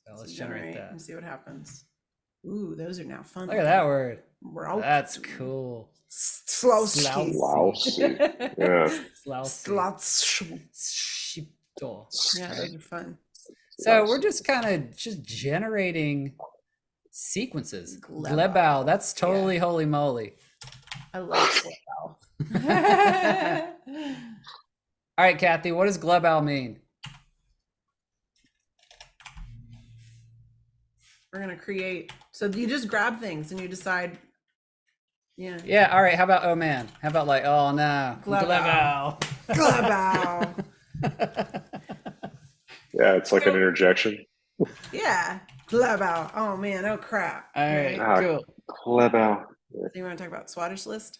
So let's generate that and see what happens. Ooh, those are now fun. Look at that word. Route. That's cool. Slowski. Lousy. Yeah. Slotsky. Yeah, Right? those are fun. So we're just kind of just generating sequences. Glebau. Glebau. That's totally holy moly. I love Glebau. All right, Kathy, what does Glebau mean? We're going to create. So you just grab things and you decide. Yeah. Yeah. All right. How about, oh man? How about like, oh no. Glebau. Glebau. Yeah, it's like an interjection. Yeah. Glebau. Oh man. Oh crap. All right. Cool. Glebau. Do you want to talk about Swedish list?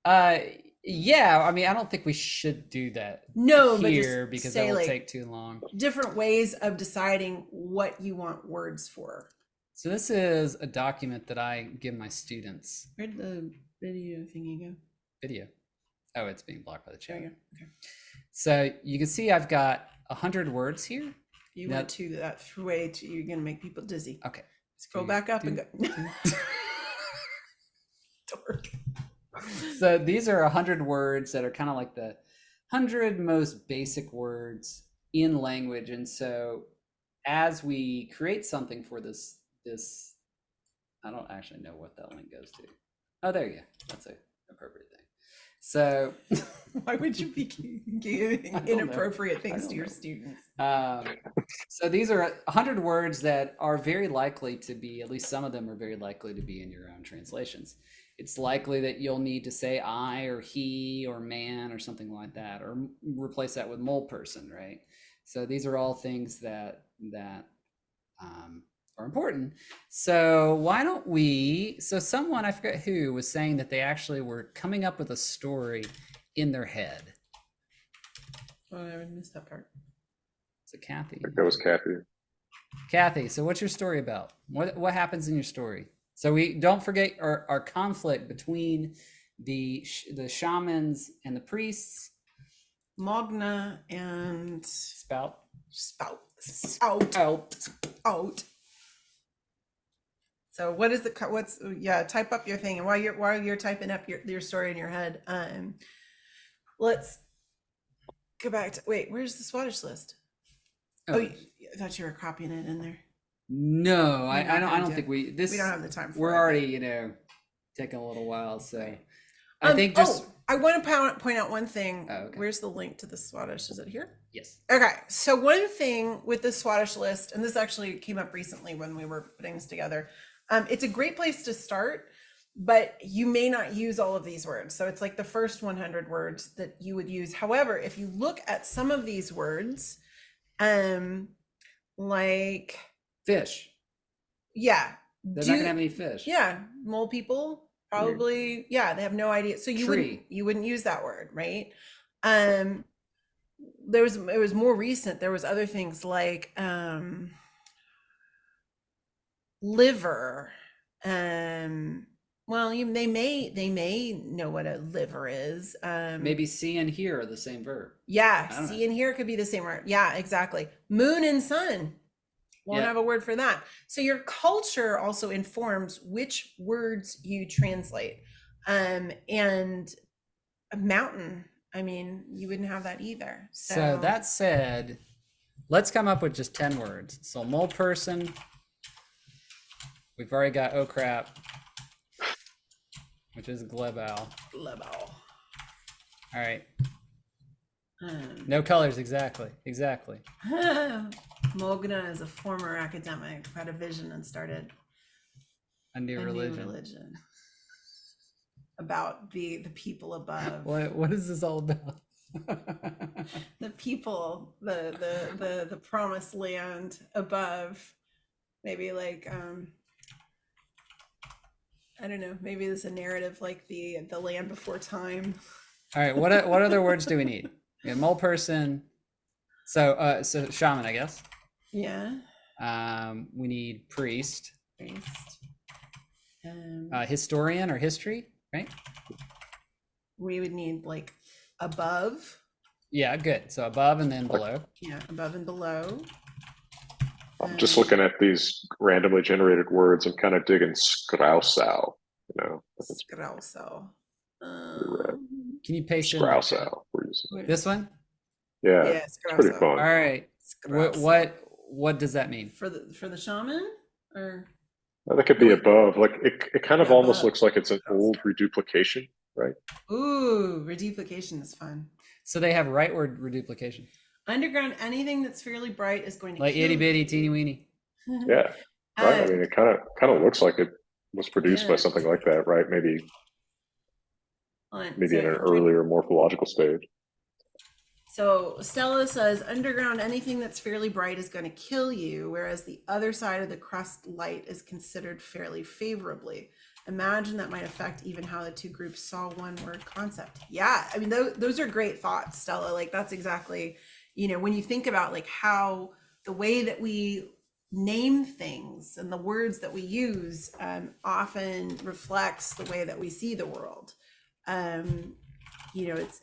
Yeah. I mean, I don't think we should do that. No, here but because say, that will like, take too long. Different ways of deciding what you want words for. So this is a document that I give my students. Where'd the video thingy go? Video. Oh, it's being blocked by the chat. There you go. Okay. So you can see I've got 100 words here. You went to that way to, you're going to make people dizzy. Okay. Scroll back up and go. Dork. So these are 100 words that are kind of like the 100 most basic words in language. And so as we create something for this, I don't actually know what that link goes to. Oh, there you go. That's an appropriate thing. So why would you be giving inappropriate things to your students? So these are 100 words that are very likely to be, at least some of them are very likely to be in your own translations. it's likely that you'll need to say I or he or man or something like that, or replace that with mole person, right? So these are all things that are important. So why don't we? So someone, I forget who, was saying that they actually were coming up with a story in their head. Oh, I missed that part. So Kathy. I think that was Kathy. Kathy, so what's your story about? What happens in your story? So we don't forget our conflict between the shamans and the priests. Magna and Spout. out. So what is type up your thing, and while you're typing up your story in your head, let's go back to, wait, where's the Swedish list? Oh, I thought you were copying it in there. No, I don't think we don't have the time for we're it. already, taking a little while, so Right. I think just I want to point out one thing. Oh, okay. Where's the link to the Swedish? Is it here? yes. Okay, so one thing with the Swedish list, and this actually came up recently when we were putting this together, it's a great place to start, but you may not use all of these words. So it's like the first 100 words that you would use. However, if you look at some of these words, like Fish. yeah, They're not gonna have any fish. yeah, mole people probably, yeah, they have no idea. So you Tree. wouldn't use that word, right? It was more recent. There was other things like liver. Well, they may know what a liver is. Maybe see and hear are the same verb. Yeah, I don't see know. and hear could be the same word. Yeah, exactly. Moon and sun. Won't Yeah. have a word for that. So your culture also informs which words you translate. And a mountain, I mean, you wouldn't have that either. So that said, let's come up with just 10 words. So mole person. We've already got oh crap, which is glebal. Glebal. All right. No colors, exactly. Mogna is a former academic who had a vision and started A new religion. About the people above. What is this all about? The people, the promised land above. Maybe like I don't know, maybe there's a narrative like the land before time. All right, what other words do we need? We have mole person. So shaman, I guess. Yeah. We need priest. Priest. Historian or history, right? We would need like above. Yeah, good. So above and then below. Yeah, above and below. I'm just looking at these randomly generated words and kind of digging Skrausau, Skrausau. Can you paste in Skrausau. this one? Yeah, Yeah, it's pretty fun. All right. What does that mean? For the shaman, or That could be above. Like it kind of Yeah, almost above. looks like it's an old reduplication, right? ooh, reduplication is fun. So they have rightward reduplication. Underground, anything that's fairly bright is going to Like kill itty you. bitty teeny weeny. Yeah, right. I mean, it kind of looks like it was produced by Yeah. something like that, right? Maybe So in an earlier morphological stage. So Stella says, underground, anything that's fairly bright is going to kill you, whereas the other side of the crust light is considered fairly favorably. Imagine that might affect even how the two groups saw one word concept. Yeah, I mean, those are great thoughts, Stella. Like that's exactly, when you think about like how the way that we name things and the words that we use often reflects the way that we see the world.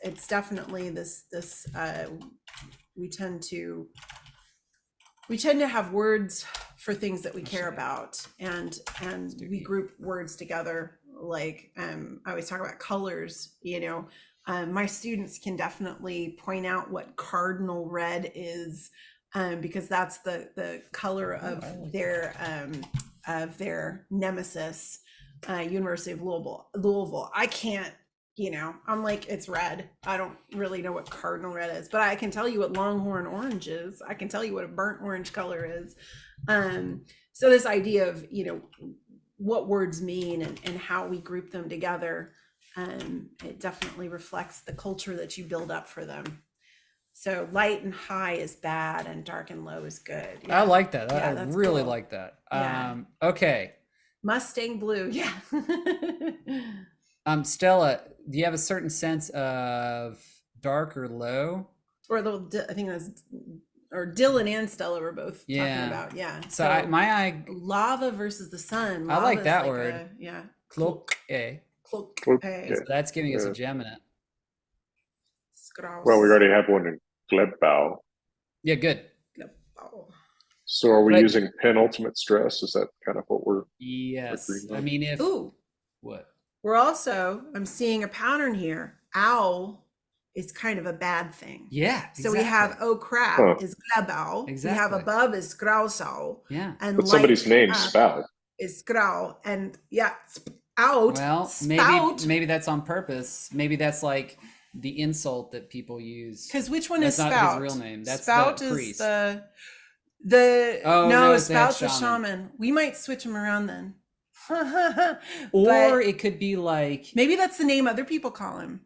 It's definitely this we tend to have words for things that we care about, and we group words together. Like I always talk about colors. My students can definitely point out what cardinal red is, because that's the color of their nemesis, University of Louisville. I can't. I'm like, it's red. I don't really know what cardinal red is, but I can tell you what longhorn orange is. I can tell you what a burnt orange color is. So this idea of, what words mean and how we group them together. It definitely reflects the culture that you build up for them. So light and high is bad and dark and low is good. I like that. Yeah, I that's really cool. like that. Yeah. Okay. Mustang blue. Yeah. Stella, do you have a certain sense of dark or low? Or I think that's, or Dylan and Stella were both talking about. Yeah. So lava versus the sun. I like that word. Yeah. Cloak. Cloak. Yeah. So that's giving us a geminate. Well, we already have one in Glebbow. Yeah, good. So are we using penultimate stress? Is that kind of what we're Yes. agreeing on? I mean, if what? We're also, I'm seeing a pattern here. Owl is kind of a bad thing. Yeah. So we have oh crap is Glebbow. Exactly. We have above is Grausau. Yeah. And but somebody's name Spout is Grau. And yeah, out. Well, spout. maybe that's on purpose. Maybe that's like the insult that people use. Because which one that's is not Spout? his real name. That's Spout the priest. Is no, Spout's a a shaman. We might switch him around then. Or it could be like, maybe that's the name other people call him.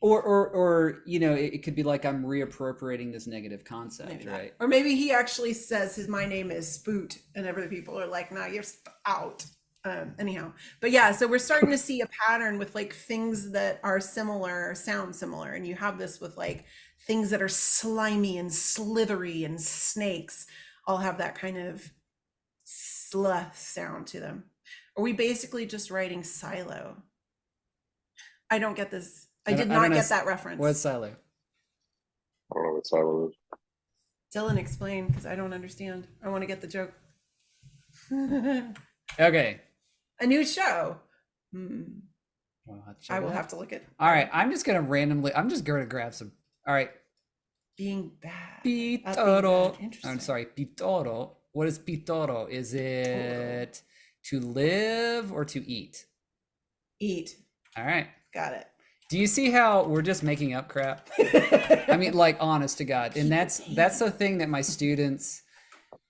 Or it could be like, I'm reappropriating this negative concept, maybe right? Or maybe he actually says my name is Spoot, and other people are like, no, you're out. Anyhow, but yeah, so we're starting to see a pattern with like things that are similar, sound similar, and you have this with like things that are slimy and slithery and snakes all have that kind of sluh sound to them. Are we basically just writing silo? I don't get this. I did not get that reference. What's silo? I don't know what silo is. Dylan, explain, because I don't understand. I want to get the joke. Okay. A new show. I will have to look at. All right. I'm just going to grab some. All right. Being bad. Pitoro. I'm sorry. Pitoro. What is pitoro? Is it to live or to eat? Eat. All right. Got it. Do you see how we're just making up crap? I mean, like, honest to God. And that's the thing that my students,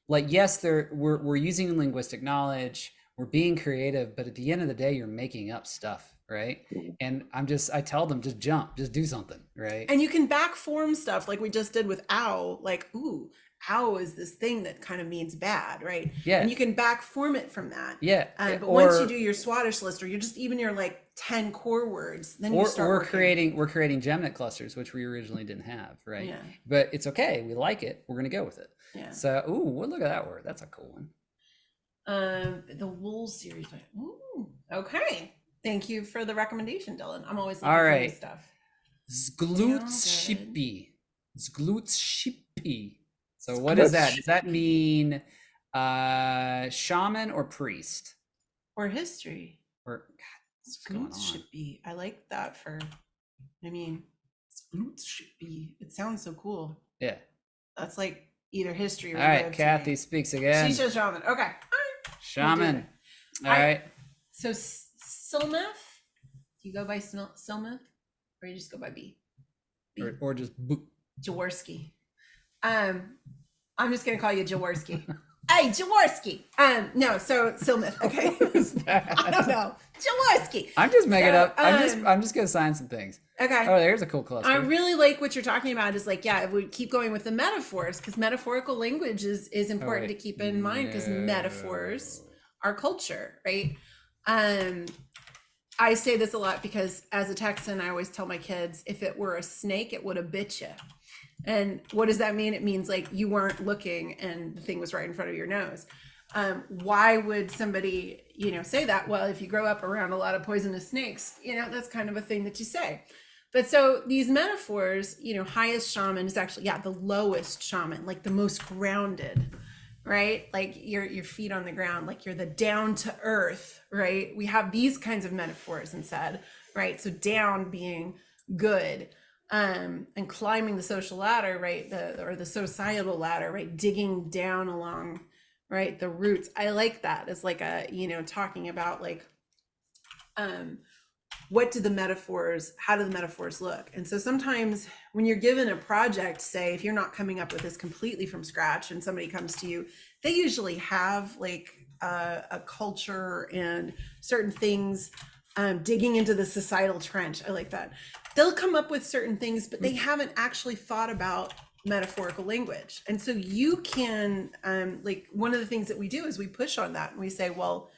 like, yes, we're using linguistic knowledge, we're being creative, but at the end of the day, you're making up stuff, right? And I tell them, just jump, just do something, right? And you can back form stuff like we just did with owl, like, ooh, owl is this thing that kind of means bad, right? Yeah. And you can back form it from that. Yeah. But once you do your Swadesh list, or you're just even your like 10 core words, then you start we're creating geminate clusters, which we originally didn't have, right? Yeah. But it's okay. We like it. We're gonna go with it. Yeah. So, look at that word. That's a cool one. The wool series. Ooh, okay. Thank you for the recommendation, Dylan. I'm always looking for new stuff. Zglutshippi. Zglutshippi. So what is that? Does that mean shaman or priest? Or history. Or Zglutshippi. I like that Zglutshippi. It sounds so cool. Yeah. That's like either history or all right, Kathy speaks again. She says shaman. Okay. All right. Shaman. All right. So Silmeth, do you go by Silmeth, or you just go by B? Or just Jaworski. I'm just gonna call you Jaworski. Hey, Jaworski. No, so Silmeth. Okay. I don't know. Jaworski. I'm just making up. I'm just gonna sign some things. Okay. Oh, there's a cool cluster. I really like what you're talking about. Is like, yeah, we keep going with the metaphors, because metaphorical language is important to keep in mind, because metaphors are culture, right? I say this a lot because as a Texan, I always tell my kids, if it were a snake, it would have bit you. And what does that mean? It means like you weren't looking and the thing was right in front of your nose. Why would somebody, say that? Well, if you grow up around a lot of poisonous snakes, that's kind of a thing that you say. But so these metaphors, highest shaman is actually, the lowest shaman, like the most grounded, right? Like your feet on the ground, like you're the down to earth, right? We have these kinds of metaphors instead, right? So down being good, and climbing the social ladder, right? The societal ladder, right? Digging down along, right? The roots. I like that as like a, talking about like, how do the metaphors look? And so sometimes when you're given a project, say, if you're not coming up with this completely from scratch and somebody comes to you, they usually have like a culture and certain things, digging into the societal trench. I like that. They'll come up with certain things, but they haven't actually thought about metaphorical language. And so you can, like, one of the things that we do is we push on that and we say, well,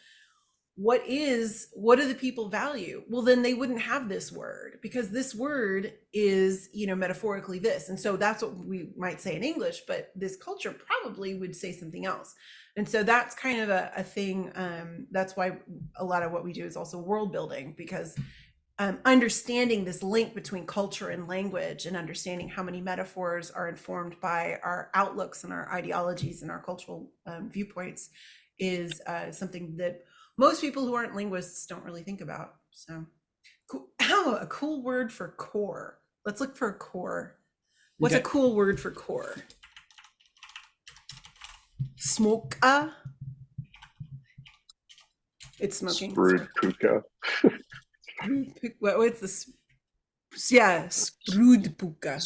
what do the people value? Well, then they wouldn't have this word, because this word is, metaphorically this. And so that's what we might say in English, but this culture probably would say something else. And so that's kind of a thing. That's why a lot of what we do is also world building, because understanding this link between culture and language, and understanding how many metaphors are informed by our outlooks and our ideologies and our cultural viewpoints is something that most people who aren't linguists don't really think about. So, a cool word for core. Let's look for a core. What's a cool word for core? Smoka. It's smoking. Sprud puka. What's this? Yeah, sprud puka.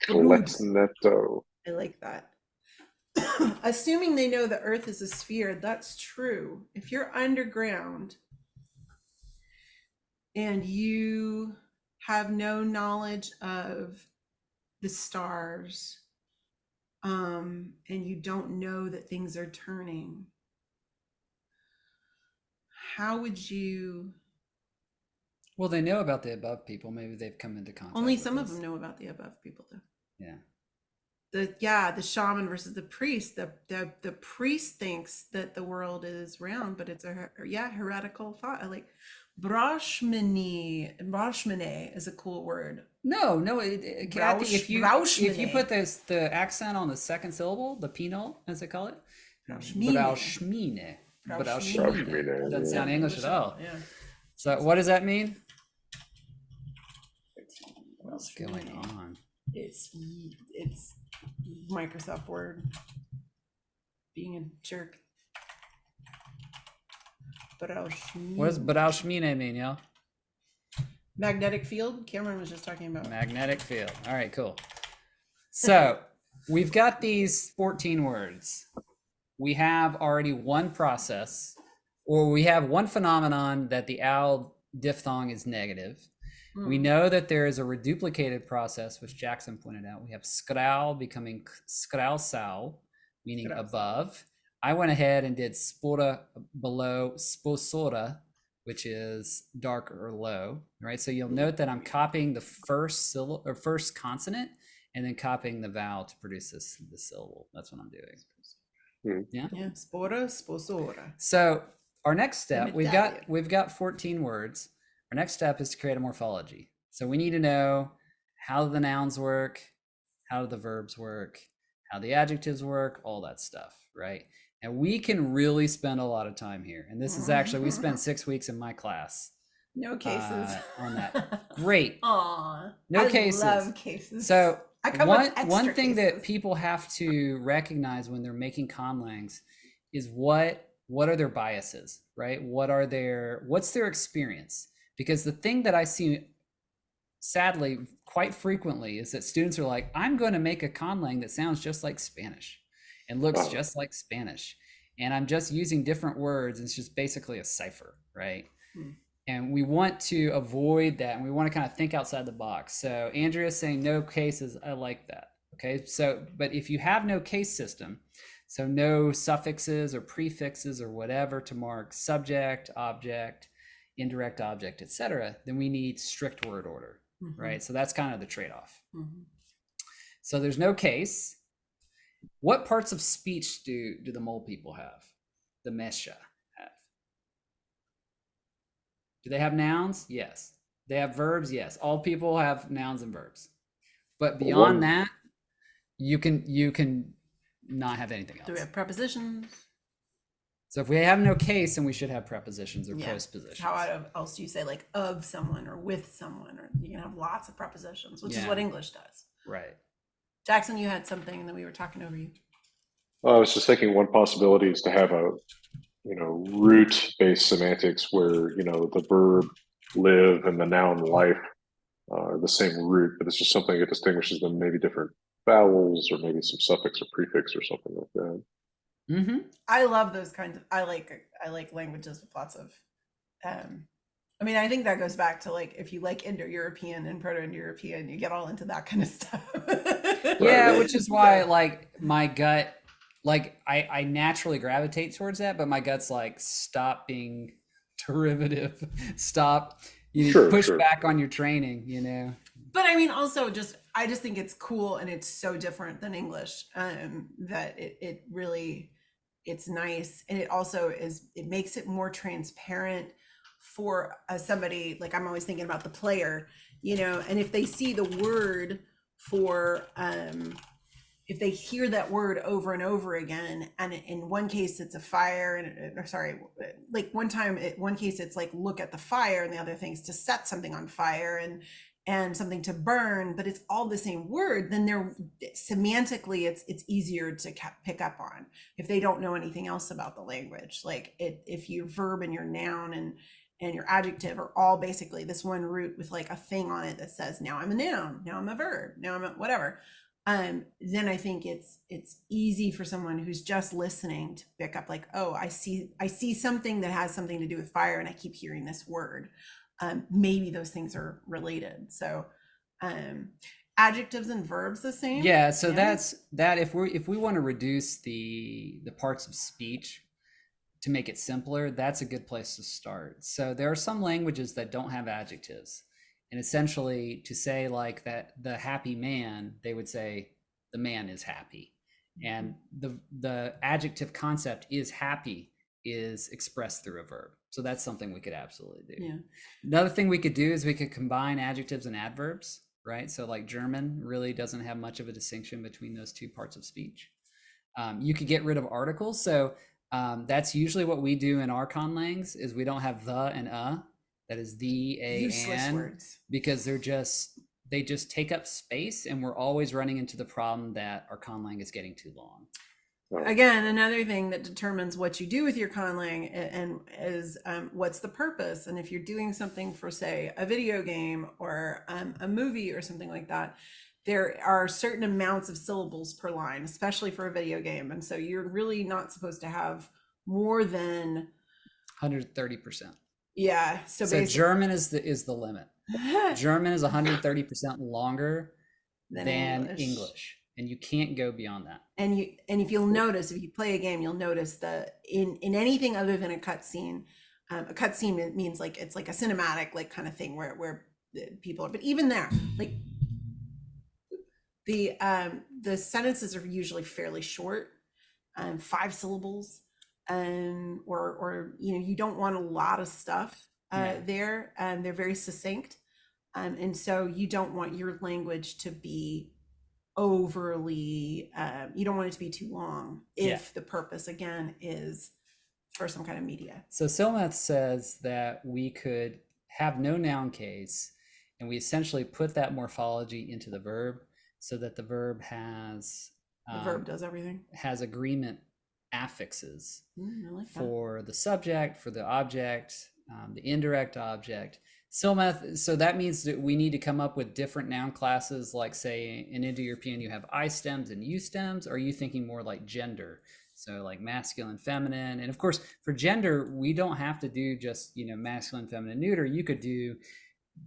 Let's netto. I like that. Assuming they know the earth is a sphere, that's true. If you're underground and you have no knowledge of the stars, and you don't know that things are turning, how would you? Well, they know about the above people. Maybe they've come into contact. Only with some us. of them know about the above people, though. Yeah. The shaman versus the priest. The priest thinks that the world is round, but it's a heretical thought. I like Brahmane is a cool word. No, Kathy, if you put the accent on the second syllable, the penal, as they call it, Brauschmine. Doesn't sound English at all. Yeah. So what does that mean? What's going on? It's Microsoft Word. Being a jerk. What does Brauschmine mean, y'all? Magnetic field. Cameron was just talking about magnetic field. All right, cool. So we've got these 14 words. We have already one process, or we have one phenomenon that the owl diphthong is negative. We know that there is a reduplicated process, which Jackson pointed out. We have skral becoming skralsau, meaning above. I went ahead and did spora below, sposora, which is dark or low, right? So you'll note that I'm copying the first syllable or first consonant and then copying the vowel to produce the syllable. That's what I'm doing. Yeah. Spora, sposora. So our next step, we've got 14 words. Our next step is to create a morphology. So we need to know how the nouns work, how the verbs work, how the adjectives work, all that stuff, right? And we can really spend a lot of time here. And this is actually, we spent 6 weeks in my class. No cases. On that. Great. Aw. No cases. I love cases. So one thing cases. that people have to recognize when they're making conlangs is what are their biases, right? What's their experience? Because the thing that I see, sadly, quite frequently is that students are like, I'm going to make a conlang that sounds just like Spanish and looks just like Spanish. And I'm just using different words. And it's just basically a cipher, right? And we want to avoid that. And we want to kind of think outside the box. So Andrea's saying no cases. I like that. Okay. So, but if you have no case system, so no suffixes or prefixes or whatever to mark subject, object, indirect object, etc., then we need strict word order, right? So that's kind of the trade-off. So there's no case. What parts of speech do the mole people have? The Mesha have? Do they have nouns? Yes. They have verbs? Yes. All people have nouns and verbs. But beyond that, you can not have anything else. Do we have prepositions? So if we have no case, then we should have prepositions or postpositions. How else do you say like of someone or with someone, or you can have lots of prepositions, which is what English does. Right. Jackson, you had something and then we were talking over you. I was just thinking one possibility is to have a, root-based semantics where, the verb live and the noun life are the same root, but it's just something that distinguishes them, maybe different vowels or maybe some suffix or prefix or something like that. Mm-hmm. I love those kinds of, I like languages with lots of, I mean, I think that goes back to like, if you like Indo-European and Proto-Indo-European, you get all into that kind of stuff. Yeah, Right. which is why So, like my gut, like I naturally gravitate towards that, but my gut's like, stop being derivative, stop, you Sure, push sure. back on your training, you know. but I mean, also I just think it's cool and it's so different than English, that it really, it's nice. And it also it makes it more transparent for somebody, like I'm always thinking about the player, and if they see the word for, if they hear that word over and over again, and in one case it's a fire, and or sorry, like one case it's like look at the fire, and the other thing's to set something on fire, and something to burn, but it's all the same word, then they're semantically it's easier to pick up on if they don't know anything else about the language. Like if your verb and your noun and your adjective are all basically this one root with like a thing on it that says now I'm a noun, now I'm a verb, now I'm a whatever, then I think it's easy for someone who's just listening to pick up like, oh, I see something that has something to do with fire, and I keep hearing this word. Maybe those things are related. So, um, adjectives and verbs the same. Yeah, so Yeah. that's that. If we want to reduce the parts of speech to make it simpler, that's a good place to start. So there are some languages that don't have adjectives. And essentially to say like that the happy man, they would say the man is happy. And the adjective concept is happy is expressed through a verb. So that's something we could absolutely do. Yeah. Another thing we could do is we could combine adjectives and adverbs, right? So like German really doesn't have much of a distinction between those two parts of speech. You could get rid of articles. So that's usually what we do in our conlangs is we don't have the and that is the, a, Useless and, words. because they just take up space, and we're always running into the problem that our conlang is getting too long. Again, another thing that determines what you do with your conlang and is what's the purpose. And if you're doing something for, say, a video game or a movie or something like that, there are certain amounts of syllables per line, especially for a video game. And so you're really not supposed to have more than 130%. Yeah. So So basically, German is the limit. German is 130% longer than English, and you can't go beyond that. And if you'll notice, if you play a game, you'll notice that in anything other than a cutscene, a cutscene means like it's like a cinematic like kind of thing where people are. But even there, like the sentences are usually fairly short, 5 syllables, or you don't want a lot of stuff there. They're very succinct, and so you don't want your language to be overly, you don't want it to be too long if the purpose again is for some kind of media. So Silmath says that we could have no noun case, and we essentially put that morphology into the verb so that the verb has The verb does everything. has agreement affixes I like that. for the subject, for the object, the indirect object. Silmath, so that means that we need to come up with different noun classes, like say in Indo-European you have I stems and U stems, or are you thinking more like gender? So like masculine, feminine, and of course for gender, we don't have to do just, masculine, feminine, neuter. You could do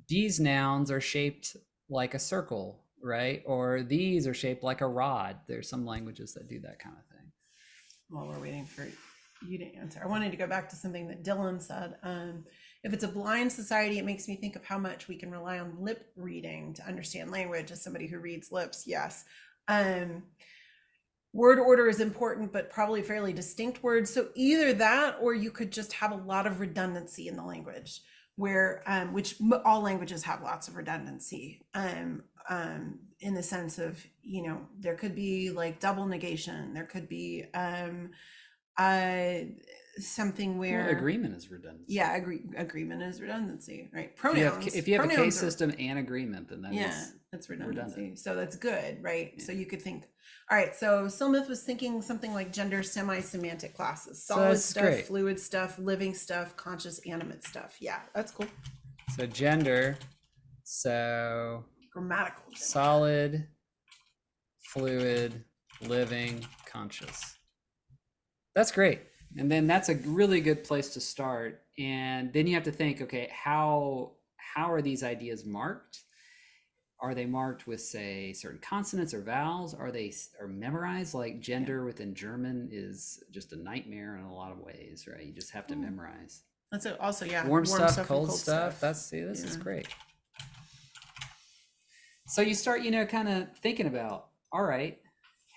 these nouns are shaped like a circle, right? Or these are shaped like a rod. There's some languages that do that kind of thing. While we're waiting for you to answer, I wanted to go back to something that Dylan said. If it's a blind society, it makes me think of how much we can rely on lip reading to understand language. As somebody who reads lips, yes. Word order is important, but probably fairly distinct words. So either that, or you could just have a lot of redundancy in the language, where which all languages have lots of redundancy. In the sense of, there could be like double negation. There could be something where agreement is redundancy. Yeah, agreement is redundancy, right? Pronouns. If you have a case system and agreement, then that's redundancy. redundant. So that's good, right? Yeah. So you could think, all right. So Silmuth was thinking something like gender semi-semantic classes: solid stuff, great. Fluid stuff, living stuff, conscious, animate stuff. Yeah, that's cool. So gender, so grammatical gender. Solid, fluid, living, conscious. That's great. And then that's a really good place to start. And then you have to think, okay, how are these ideas marked? Are they marked with, say, certain consonants or vowels? Are they memorized? Like gender within German is just a nightmare in a lot of ways, right? You just have to memorize. That's also, yeah. Warm stuff, and cold stuff. This is great. So you start, kind of thinking about, all right,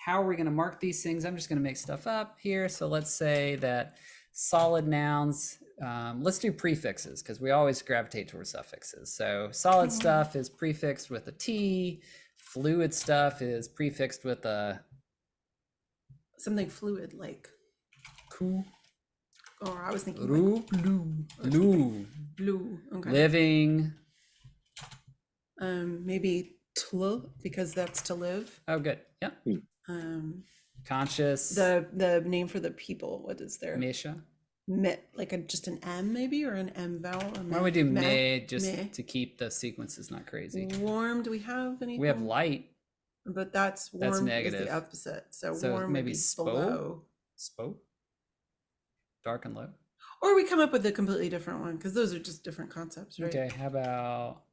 how are we going to mark these things? I'm just going to make stuff up here. So let's say that solid nouns, let's do prefixes because we always gravitate towards suffixes. So solid stuff is prefixed with a T. Fluid stuff is prefixed with a something fluid like ku. Or I was thinking blue. Okay. Living. Maybe tl because that's to live. Oh, good. Yep. Conscious. The name for the people. What is there? Misha. Like just an M maybe, or an M vowel. Or why don't we do me just to keep the sequences not crazy? Warm. Do we have anything? We have light. But that's warm. That's negative. Is the opposite. So warm maybe below. Spo. Dark and low. Or we come up with a completely different one because those are just different concepts, right? Okay. How about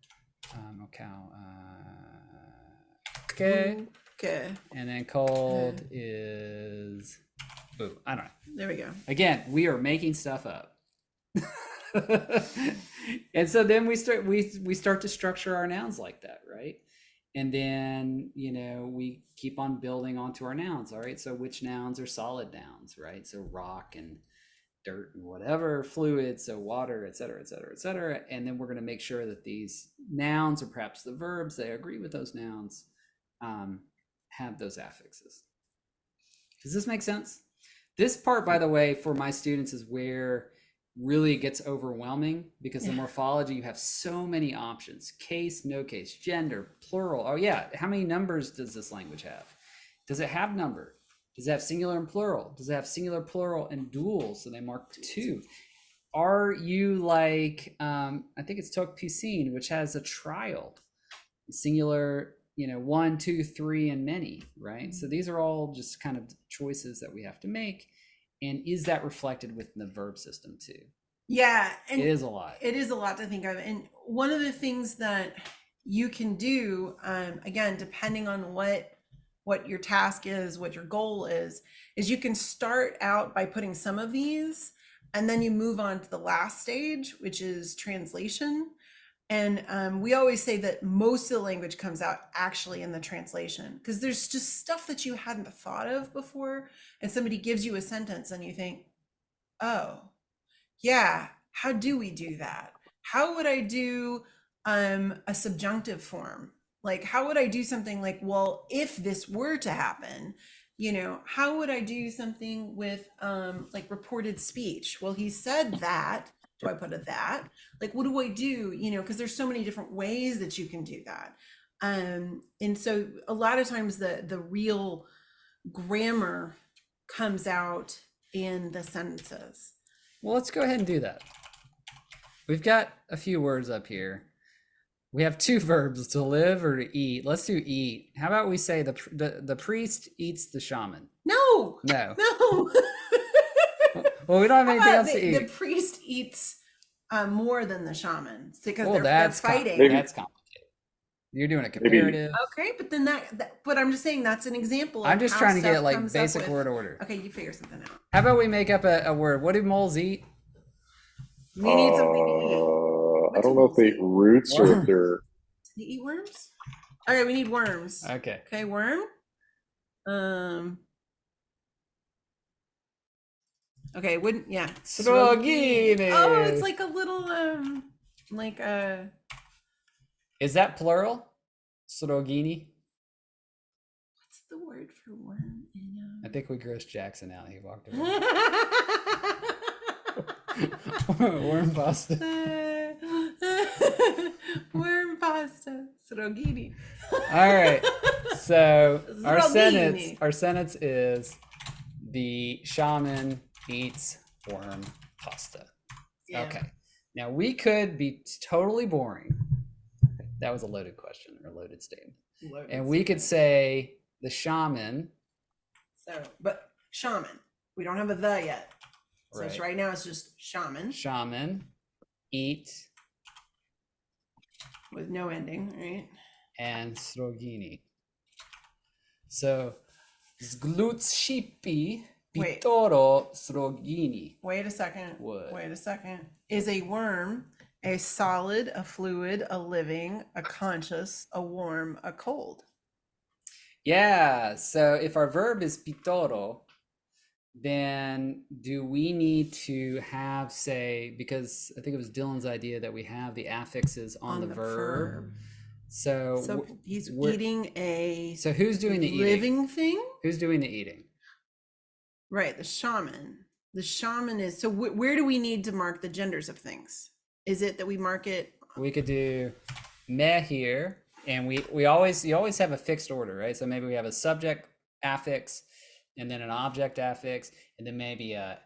okay. Okay. And then cold is boo. I don't know. There we go. Again, we are making stuff up. And so then we start to structure our nouns like that, right? And then, we keep on building onto our nouns. All right. So which nouns are solid nouns, right? So rock and dirt and whatever, fluid, so water, et cetera, et cetera, et cetera. And then we're going to make sure that these nouns, or perhaps the verbs, they agree with those nouns, have those affixes. Does this make sense? This part, by the way, for my students is where really it gets overwhelming, because the morphology, you have so many options: case, no case, gender, plural. Oh yeah, how many numbers does this language have? Does it have number? Does it have singular and plural? Does it have singular, plural, and dual? So they mark 2. Are you like, I think it's Tok Piscine, which has a trial, singular, 1, 2, 3, and many, right? So these are all just kind of choices that we have to make. And is that reflected within the verb system too? Yeah. And it is a lot. It is a lot to think of. And one of the things that you can do, again, depending on what your task is, what your goal is you can start out by putting some of these, and then you move on to the last stage, which is translation. And we always say that most of the language comes out actually in the translation, because there's just stuff that you hadn't thought of before, and somebody gives you a sentence and you think, oh yeah, how do we do that? How would I do a subjunctive form? Like, how would I do something like, well, if this were to happen, how would I do something with like reported speech? Well, he said that. Do I put a that? Like, what do I do? Because there's so many different ways that you can do that. And so a lot of times the real grammar comes out in the sentences. Well, let's go ahead and do that. We've got a few words up here. We have 2 verbs, to live or to eat. Let's do eat. How about we say the priest eats the shaman? No. Well, we don't have anything else to eat. The priest eats more than the shaman, because they're fighting. That's complicated. You're doing a comparative. Okay, but then but I'm just saying that's an example. I'm just trying to get like basic word order. Okay, you figure something out. How about we make up a word? What do moles eat? We need something to eat. I don't know if they eat roots or if they're. Do they eat worms? Okay, we need worms. Okay. Okay, worm. Okay, wouldn't Srogini. Oh, it's like a little Is that plural? Srogini. What's the word for worm? I think we grossed Jackson out. He walked away. Worm pasta. Worm pasta. Srogini. All right. So our Srogini. sentence is the shaman eats worm pasta. Yeah. Okay. Now we could be totally boring. That was a loaded question or a loaded statement. We could say the shaman. So, but shaman. We don't have a the yet. So Right. right now it's just shaman Shaman, eat, with no ending, right? and srogini. So zglutshipi Wait. pitoro srogini. Wait a second. What? Wait a second. Is a worm a solid, a fluid, a living, a conscious, a warm, a cold? Yeah, so if our verb is pitoro, then do we need to have, say, because I think it was Dylan's idea that we have the affixes on the verb. So, So he's we're- eating a so who's doing the eating? living thing? Who's doing the eating? Right, the shaman. The shaman is, so where do we need to mark the genders of things? Is it that we mark it? We could do me here, and you always have a fixed order, right? So maybe we have a subject affix, and then an object affix, and then maybe an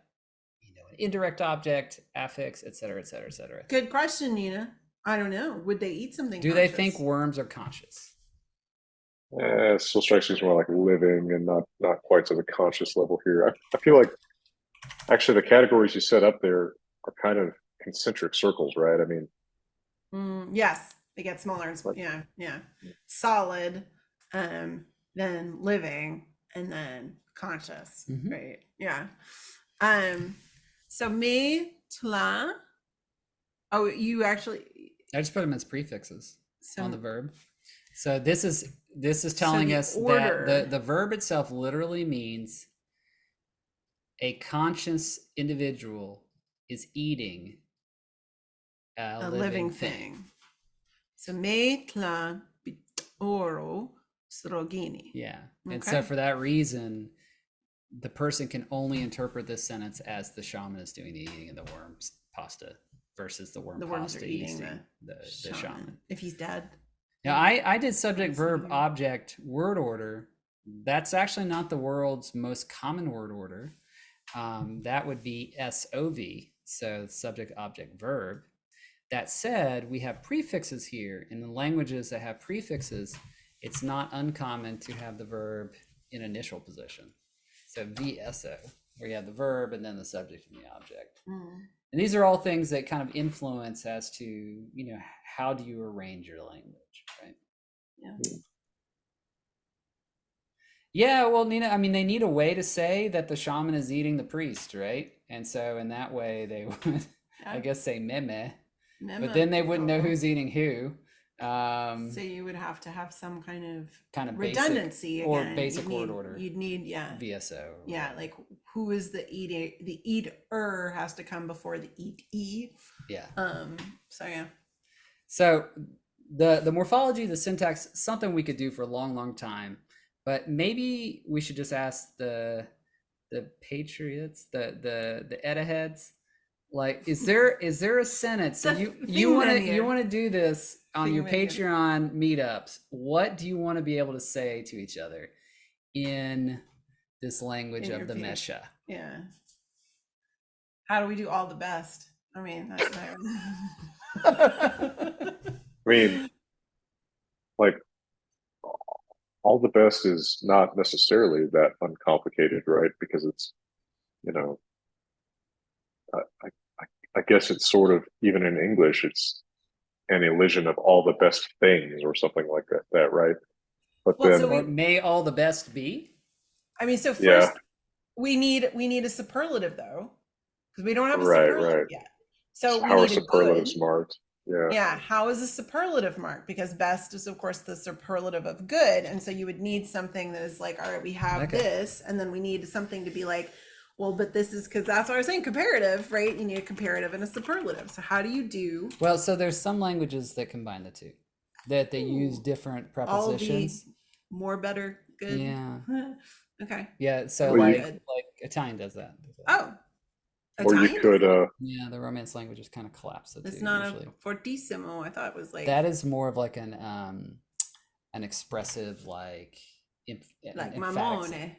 indirect object affix, et cetera, et cetera, et cetera. Good question, Nina. I don't know. Would they eat something Do conscious? they think worms are conscious? It still strikes me as more like living and not quite to the conscious level here. I feel like actually the categories you set up there are kind of concentric circles, right? I mean, Yes, they get smaller and smaller. Yeah. Solid, then living, and then conscious. Mhm. Right. Yeah. So me, tla. Oh, you actually. I just put them as prefixes So on the verb. So this is telling the us order- that the verb itself literally means a conscious individual is eating a living thing. So me, tla, pitoro, srogini. Yeah. And Okay. so for that reason, the person can only interpret this sentence as the shaman is doing the eating of the worm's pasta versus the worm The worms pasta are eating eating the shaman. If he's dead. Now, I did subject, Yes, verb, you do. object, word order. That's actually not the world's most common word order. That would be SOV, so subject, object, verb. That said, we have prefixes here. In the languages that have prefixes, it's not uncommon to have the verb in initial position. So VSO, where you have the verb and then the subject and the object. And these are all things that kind of influence as to, how do you arrange your language, right? Yeah. Yeah, well, Nina, I mean, they need a way to say that the shaman is eating the priest, right? And so in that way, they would, I guess, say meme, but then they wouldn't know who's eating who. So you would have to have some kind of redundancy basic, or again. basic word order. You'd need, VSO. Yeah, like who is the eating? The eater has to come before the eat. Yeah. So yeah. So the morphology, the syntax, something we could do for a long, long time, but maybe we should just ask the patriots, the edda heads, like, is there a sentence? You want to do this on your Patreon meetups? What do you want to be able to say to each other in this language of the Mesha? Yeah. How do we do all the best? I mean, that's I mean, like, all the best is not necessarily that uncomplicated, right? Because it's, I guess it's sort of, even in English, it's an elision of all the best things or something like that, right? But Well, then, so Or may all the best be? I mean, so first Yeah. we need a superlative though, because we don't have a Right, superlative right. yet. So we how are need a superlatives good. marked? Yeah. Yeah, how is a superlative marked? Because best is of course the superlative of good, and so you would need something that is like, all right, we have Okay. this, and then we need something to be like, well, but this is, because that's what I was saying, comparative, right? You need a comparative and a superlative. So how do you do Well, so there's some languages that combine the two, that they use different all the prepositions. more, better, good? Yeah. Okay. Yeah, so Well, like Italian does that. Oh, Or you Italian could, does Yeah, the Romance languages kind of collapse the that? It's two not usually. a fortissimo. I thought it was like That is more of like an expressive, like like emphatic mamone.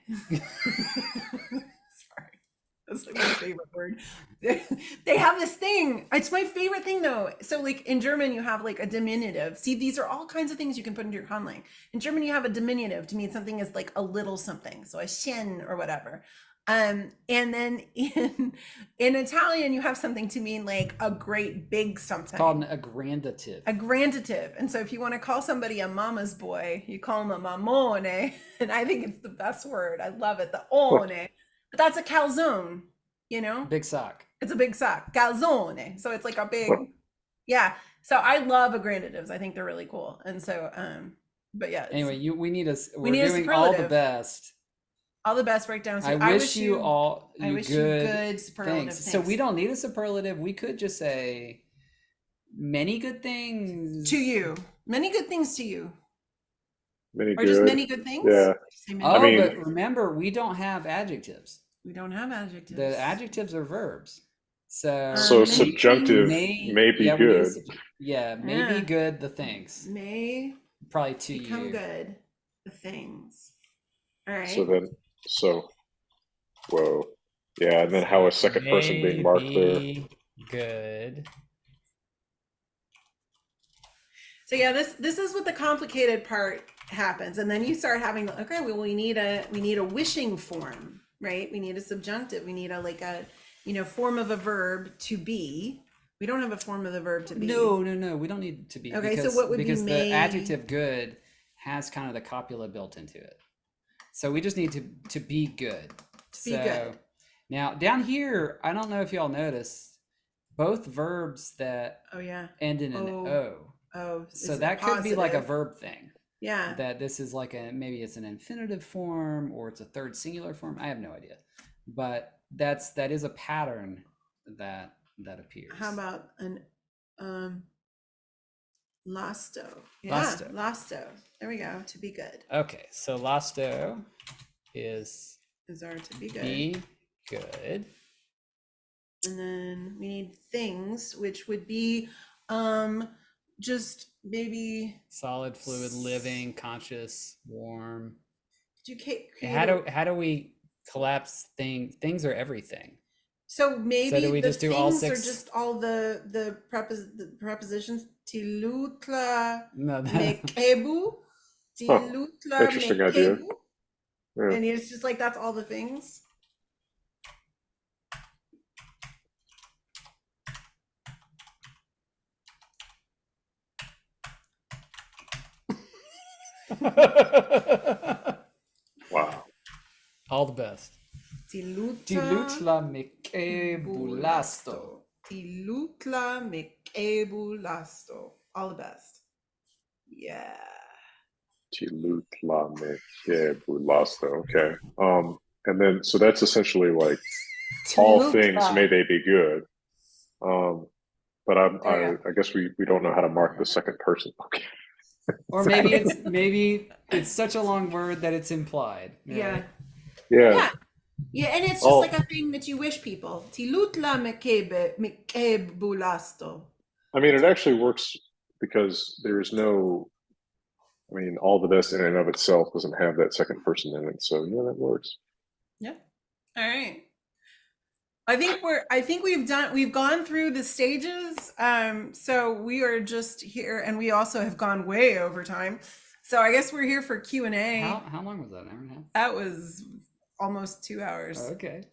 Sorry, that's like my favorite word. They have this thing. It's my favorite thing though. So like in German, you have like a diminutive. See, these are all kinds of things you can put into your Conlang. In German, you have a diminutive to mean something is like a little something. So a shen or whatever. And then in Italian, you have something to mean like a great big something. It's called an aggrandative. Aggrandative. And so if you want to call somebody a mama's boy, you call him a mamone. And I think it's the best word. I love it. The one. But that's a calzone, you know? Big sock. It's a big sock. Calzone. So it's like a big, yeah. So I love aggradatives. I think they're really cool. And so, but yeah. Anyway, we need a, we need a doing all the superlative. best. All the best breakdowns. I wish you all I wish you good superlative things. So we don't need a superlative. We could just say many good things to you. Many good things to you. Many or good. just many good things. Yeah. Oh, I mean, but remember, we don't have adjectives. We don't have adjectives. The adjectives are verbs. So subjunctive may be good. Maybe good the things. May probably to become you. good the things. All right. Whoa. Yeah, and then how a second person being marked there. Good. So yeah, this is what the complicated part happens, and then you start having okay, well, we need a wishing form, right? We need a subjunctive. We need a form of a verb to be. We don't have a form of the verb to be. No, we don't need to be. Okay, so what would be because may? The adjective good has kind of the copula built into it. So we just need to be good. Be good. Now down here, I don't know if y'all noticed both verbs that end in an O. Oh, so that could be like a verb thing. Yeah. That this is like maybe it's an infinitive form or it's a third singular form. I have no idea. But that is a pattern that appears. How about an lasto? Yeah, lasto. There we go. To be good. Okay, so lasto is our to be good. Be good. And then we need things, which would be just maybe solid, fluid, living, conscious, warm. How do we collapse things? Things are everything. So maybe do we just do all six? Are just all the prepositions. Tilutla no, mekebu. Tilutla interesting idea. Yeah. And it's just like that's all the things. Wow. All the best. Tilutla mekebulasto. Tilutla mekebulasto. All the best. Yeah. Tilutla mekebulasto. Okay. And then so that's essentially like all things may they be good. But I guess we don't know how to mark the second person. Okay. Or maybe it's such a long word that it's implied. Right? Yeah. Yeah, and it's just like a thing that you wish people. Tilutla mekebulasto. I mean, it actually works because there's no. I mean, all the best in and of itself doesn't have that second person in it, so yeah, that works. Yeah. All right. I think we've gone through the stages. So we are just here, and we also have gone way over time. So I guess we're here for Q&A. How long was that? An hour and a half? That was almost 2 hours. Okay.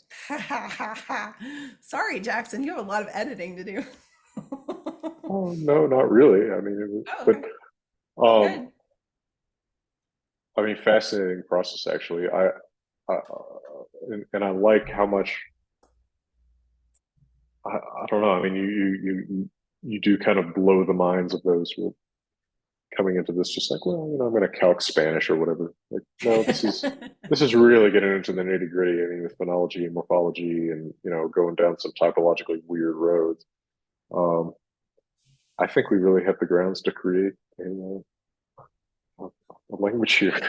Sorry, Jackson, you have a lot of editing to do. Oh no, not really. I mean, I mean, fascinating process actually. And I like how much. I don't know. I mean, you do kind of blow the minds of those who are coming into this, just like, well, I'm going to calc Spanish or whatever. Like, no, this is really getting into the nitty gritty. I mean, with phonology and morphology, and going down some typologically weird roads. I think we really have the grounds to create a language here.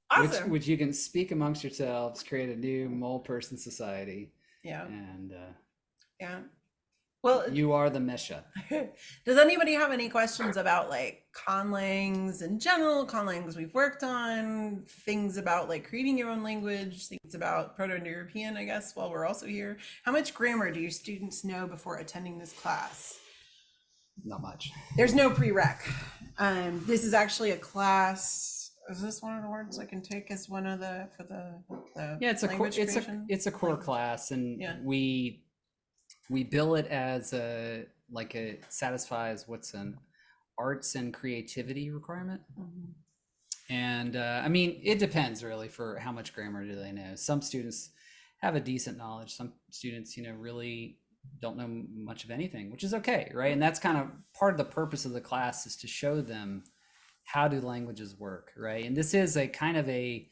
Awesome. Which you can speak amongst yourselves, create a new mole person society. Yeah. And yeah. Well, you are the Mesha. Does anybody have any questions about like conlangs in general, conlangs we've worked on, things about like creating your own language, things about Proto-Indo-European, I guess, while we're also here? How much grammar do your students know before attending this class? Not much. There's no prereq. This is actually a class Is this one of the words I can take as one of the for the Yeah, it's a core, language it's a creation? it's a core Language. class, and Yeah. we bill it as a like it satisfies what's an arts and creativity requirement. Mhm. And I mean, it depends really for how much grammar do they know. Some students have a decent knowledge. Some students, really don't know much of anything, which is okay, right? And that's kind of part of the purpose of the class, is to show them how do languages work, right? And this is a kind of it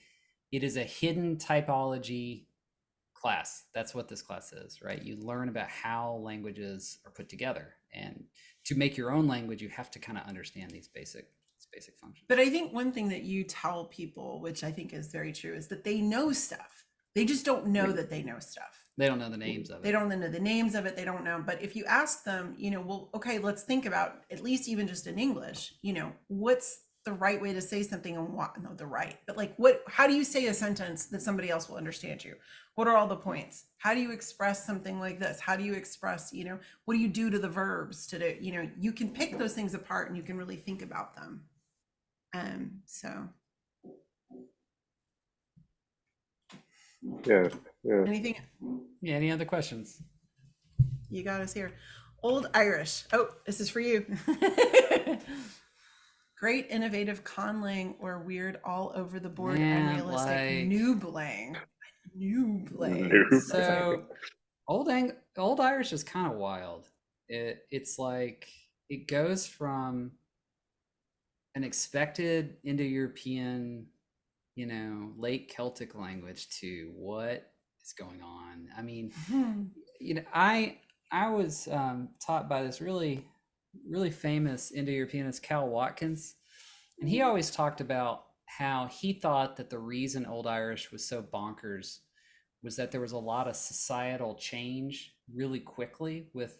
is a hidden typology class. That's what this class is, right? You learn about how languages are put together, and to make your own language, you have to kind of understand these basic functions. But I think one thing that you tell people, which I think is very true, is that they know stuff. They just don't know that they know stuff. They don't know the names of it. They don't know the names of it. They don't know. But if you ask them, well, okay, let's think about, at least even just in English, what's the right way to say something, and what, no, the right, but like, how do you say a sentence that somebody else will understand you? What are all the points? How do you express something like this? How do you express, what do you do to the verbs to do, you can pick those things apart and you can really think about them. So. Yeah. Anything? Yeah. Any other questions? You got us here. Old Irish. Oh, this is for you. Great, innovative, conlang, or weird, all over the board, unrealistic, noobling. So, old Irish is kind of wild. It's like it goes from an expected Indo-European, late Celtic language to what is going on. I mean, I was taught by this really famous Indo-Europeanist, Cal Watkins, and he always talked about how he thought that the reason Old Irish was so bonkers was that there was a lot of societal change really quickly with,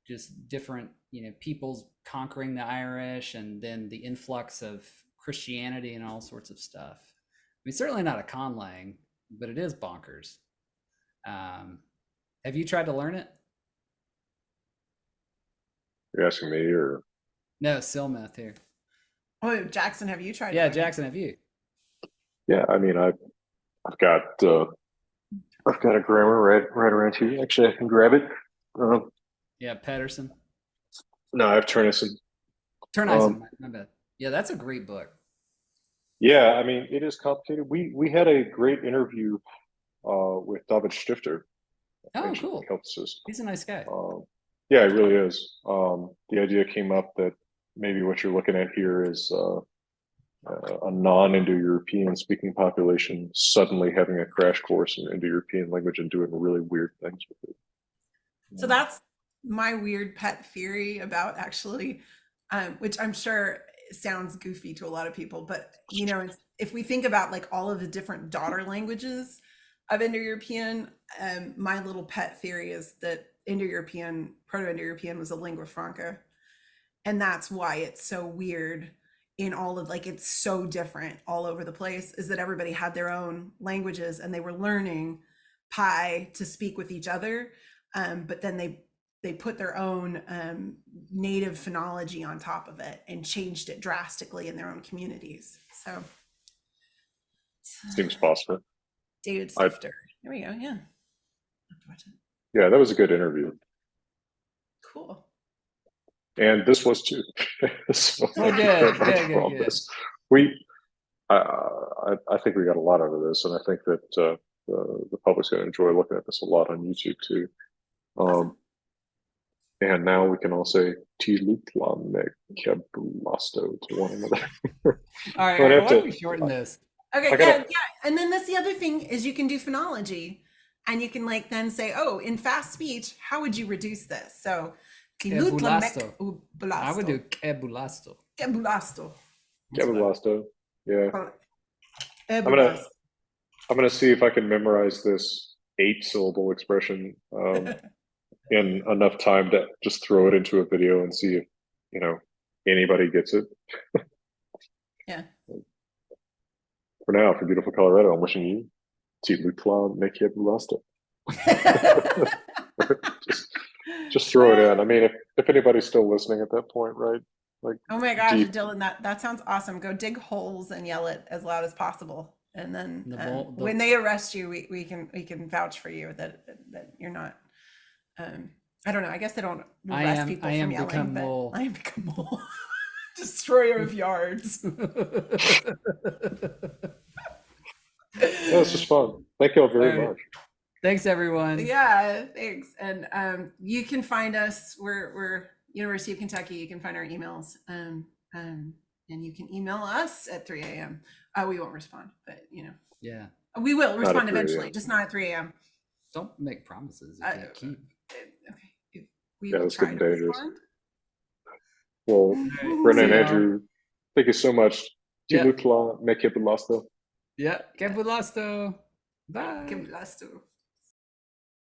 just different, peoples conquering the Irish, and then the influx of Christianity and all sorts of stuff. I mean, certainly not a conlang, but it is bonkers. Have you tried to learn it? You're asking me, or No, Silmeth here. Oh, Jackson, have you tried? Yeah, Jackson, have you? Yeah, I mean, I've got a grammar right around here. Actually, I can grab it. Yeah, Pedersen. No, I have Turnison. My bad. Yeah, that's a great book. Yeah, I mean, it is complicated. We had a great interview with David Stifter. Oh, cool. Celticist. He's a nice guy. Yeah, he really is. The idea came up that maybe what you're looking at here is a non-Indo-European speaking population suddenly having a crash course in Indo-European language and doing really weird things with it. So that's my weird pet theory about actually, which I'm sure sounds goofy to a lot of people, but if we think about like all of the different daughter languages of Indo-European, my little pet theory is that Proto-Indo-European was a lingua franca, and that's why it's so weird in all of, like, it's so different all over the place, is that everybody had their own languages and they were learning Pi to speak with each other, but then they put their own native phonology on top of it and changed it drastically in their own communities. So seems possible. David Stifter. There we go. Yeah. Have to watch it. Yeah, that was a good interview. Cool. And this was too. Good. I think we got a lot out of this, and I think that the public's going to enjoy looking at this a lot on YouTube too. Awesome. And now we can all say "Tilutla Kebulasto" to one another. All right, why don't we shorten this? Okay, yeah. And then that's the other thing, is you can do phonology, and you can like then say, oh, in fast speech, how would you reduce this? So Kebulasto. I would do kebulasto. Kebulasto. Kebulasto. Yeah. I'm gonna see if I can memorize this 8-syllable expression in enough time to just throw it into a video and see if anybody gets it. Yeah. For now, for beautiful Colorado, I'm wishing you Tilutla Kebulasto. just throw it in. I mean, if anybody's still listening at that point, right? like Oh my gosh, deep. Dylan, that sounds awesome. Go dig holes and yell it as loud as possible. And then when they arrest you, we can vouch for you that you're not. I don't know. I guess they don't arrest people from yelling, but I am become mole, destroyer of yards. This is fun. Thank you all very much. Thanks, everyone. Yeah, thanks. And you can find us. We're University of Kentucky. You can find our emails. And you can email us at 3 a.m. We won't respond, but Yeah, we will respond 3 eventually, just not at 3 a.m. Don't make promises. You can't keep. Okay, we will try to respond. Well, Brenna and Andrew, thank you so much. Yeah. Me che belasto. Yeah, che belasto. Bye. Che belasto.